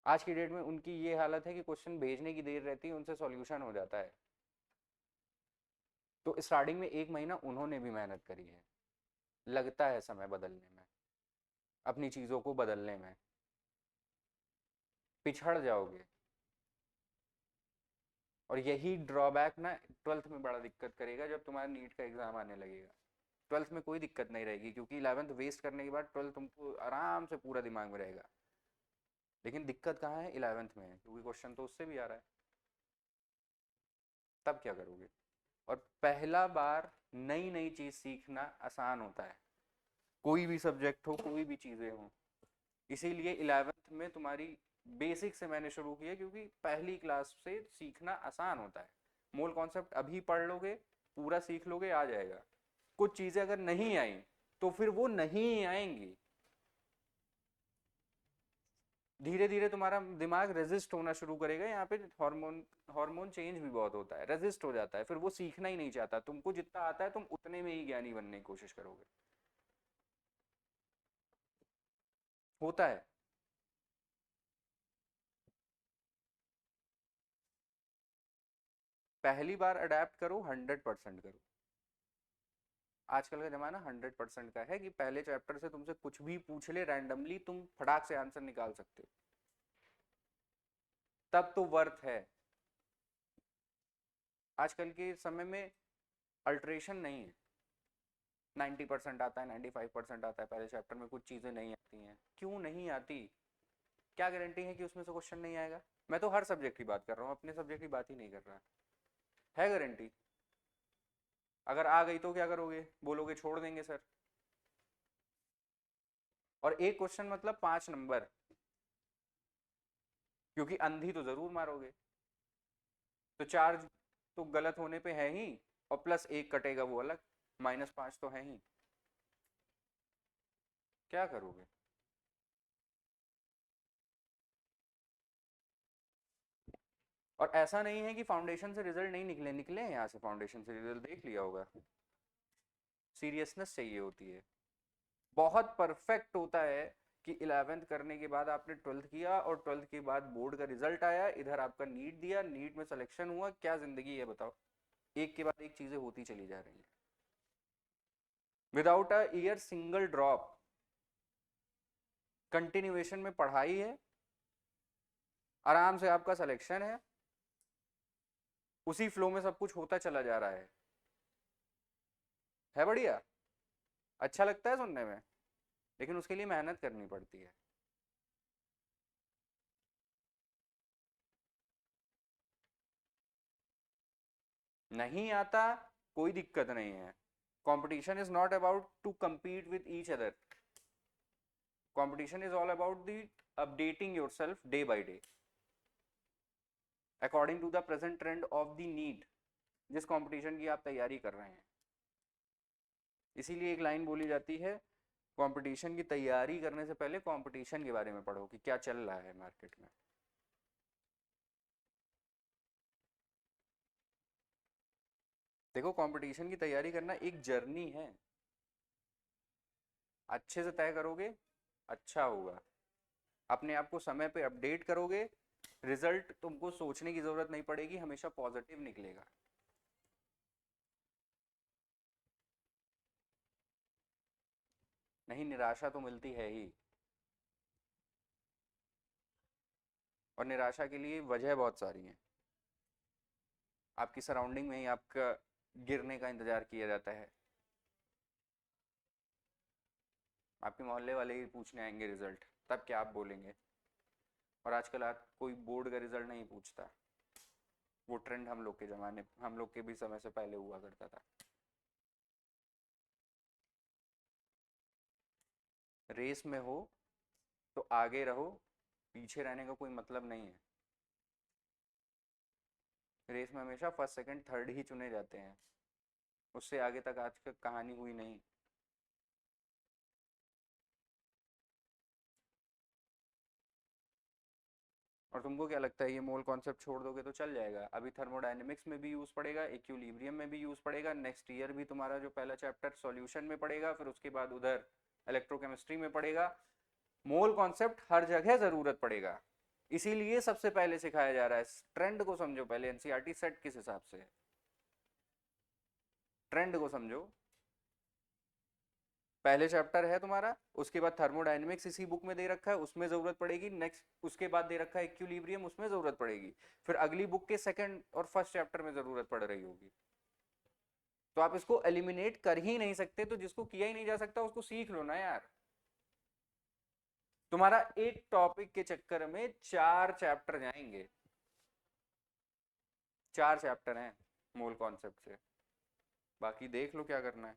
Speaker 1: आज की डेट में उनकी ये हालत है कि क्वेश्चन भेजने की देर रहती है, उनसे सॉल्यूशन हो जाता है। तो स्टार्टिंग में 1 महीना उन्होंने भी मेहनत करी है, लगता है समय बदलने में, अपनी चीज़ों को बदलने में। पिछड़ जाओगे। और यही ड्रॉबैक ना 12th में बड़ा दिक्कत करेगा, जब तुम्हारा नीट का एग्जाम आने लगेगा। 12th में कोई दिक्कत नहीं रहेगी, क्योंकि 11th वेस्ट करने के बाद 12th तुमको आराम से पूरा दिमाग में रहेगा। लेकिन दिक्कत कहाँ है? 11th में है, क्योंकि क्वेश्चन तो उससे भी आ रहा है। तब क्या करोगे? और पहला बार नई नई चीज़ सीखना आसान होता है, कोई भी सब्जेक्ट हो, कोई भी चीज़ें हो। इसीलिए 11th में तुम्हारी बेसिक से मैंने शुरू किया, क्योंकि पहली क्लास से सीखना आसान होता है। मूल कॉन्सेप्ट अभी पढ़ लोगे, पूरा सीख लोगे, आ जाएगा। कुछ चीज़ें अगर नहीं आई तो फिर वो नहीं आएंगी। धीरे धीरे तुम्हारा दिमाग रेजिस्ट होना शुरू करेगा। यहाँ पे हार्मोन हार्मोन चेंज भी बहुत होता है, रेजिस्ट हो जाता है, फिर वो सीखना ही नहीं चाहता। तुमको जितना आता है तुम उतने में ही ज्ञानी बनने की कोशिश करोगे। होता है। पहली बार अडेप्ट करो, 100% करो। आजकल का जमाना 100% का है कि पहले चैप्टर से तुमसे कुछ भी पूछ ले रैंडमली, तुम फटाक से आंसर निकाल सकते हो। तब तो वर्थ है। आजकल के समय में अल्ट्रेशन नहीं है। 90% आता है, 95% आता है, पहले चैप्टर में कुछ चीज़ें नहीं आती हैं। क्यों नहीं आती? क्या गारंटी है कि उसमें से क्वेश्चन नहीं आएगा? मैं तो हर सब्जेक्ट की बात कर रहा हूँ, अपने सब्जेक्ट की बात ही नहीं कर रहा। है गारंटी? अगर आ गई तो क्या करोगे? बोलोगे छोड़ देंगे सर। और एक क्वेश्चन मतलब 5 नंबर, क्योंकि अंधी तो जरूर मारोगे। तो 4 तो गलत होने पे है ही, और प्लस 1 कटेगा वो अलग, -5 तो है ही। क्या करोगे? और ऐसा नहीं है कि फाउंडेशन से रिजल्ट नहीं निकले, निकले हैं। यहाँ से फाउंडेशन से रिजल्ट देख लिया होगा। सीरियसनेस चाहिए होती है। बहुत परफेक्ट होता है कि 11th करने के बाद आपने 12th किया, और 12th के बाद बोर्ड का रिजल्ट आया, इधर आपका नीट दिया, नीट में सिलेक्शन हुआ। क्या जिंदगी है बताओ? एक के बाद एक चीजें होती चली जा रही हैं, without a year single drop. Continuation में पढ़ाई है, आराम से आपका सिलेक्शन उसी फ्लो में सब कुछ होता चला जा रहा है बढ़िया। अच्छा लगता है सुनने में, लेकिन उसके लिए मेहनत करनी पड़ती है। नहीं आता कोई दिक्कत नहीं है। Competition is not about to compete with each other. Competition is all about the updating yourself day by day according to the present trend of the need, जिस कंपटीशन की आप तैयारी कर रहे हैं। इसीलिए एक लाइन बोली जाती है, कंपटीशन की तैयारी करने से पहले कंपटीशन के बारे में पढ़ो कि क्या चल रहा है मार्केट में। देखो, कंपटीशन की तैयारी करना एक जर्नी है, अच्छे से तय करोगे अच्छा होगा। अपने आप को समय पे अपडेट करोगे, रिजल्ट तुमको सोचने की जरूरत नहीं पड़ेगी, हमेशा पॉजिटिव निकलेगा। नहीं, निराशा तो मिलती है ही, और निराशा के लिए वजह बहुत सारी हैं। आपकी सराउंडिंग में ही आपका गिरने का इंतजार किया जाता है, आपके मोहल्ले वाले ही पूछने आएंगे रिजल्ट, तब क्या आप बोलेंगे। और आजकल आप कोई बोर्ड का रिजल्ट नहीं पूछता, वो ट्रेंड हम लोग के जमाने, हम लोग के भी समय से पहले हुआ करता था। रेस में हो तो आगे रहो, पीछे रहने का कोई मतलब नहीं है। रेस में हमेशा फर्स्ट सेकंड थर्ड ही चुने जाते हैं, उससे आगे तक आज तक कहानी हुई नहीं। और तुमको क्या लगता है ये मोल कॉन्सेप्ट छोड़ दोगे तो चल जाएगा? अभी थर्मोडायनेमिक्स में भी यूज पड़ेगा, इक्विलिब्रियम में भी यूज पड़ेगा, नेक्स्ट ईयर भी तुम्हारा जो पहला चैप्टर सॉल्यूशन में पड़ेगा, फिर उसके बाद उधर इलेक्ट्रोकेमिस्ट्री में पड़ेगा। मोल कॉन्सेप्ट हर जगह जरूरत पड़ेगा, इसीलिए सबसे पहले सिखाया जा रहा है। ट्रेंड को समझो पहले, एनसीईआरटी सेट किस हिसाब से है, ट्रेंड को समझो। पहले चैप्टर है तुम्हारा, उसके बाद थर्मोडायनेमिक्स इसी बुक में दे रखा है, उसमें जरूरत पड़ेगी। नेक्स्ट उसके बाद दे रखा है इक्विलिब्रियम, उसमें जरूरत पड़ेगी। फिर अगली बुक के सेकंड और फर्स्ट चैप्टर में जरूरत पड़ रही होगी। तो आप इसको एलिमिनेट कर ही नहीं सकते, तो जिसको किया ही नहीं जा सकता उसको सीख लो ना यार। तुम्हारा एक टॉपिक के चक्कर में 4 चैप्टर जाएंगे, 4 चैप्टर हैं मोल कॉन्सेप्ट से, बाकी देख लो क्या करना है।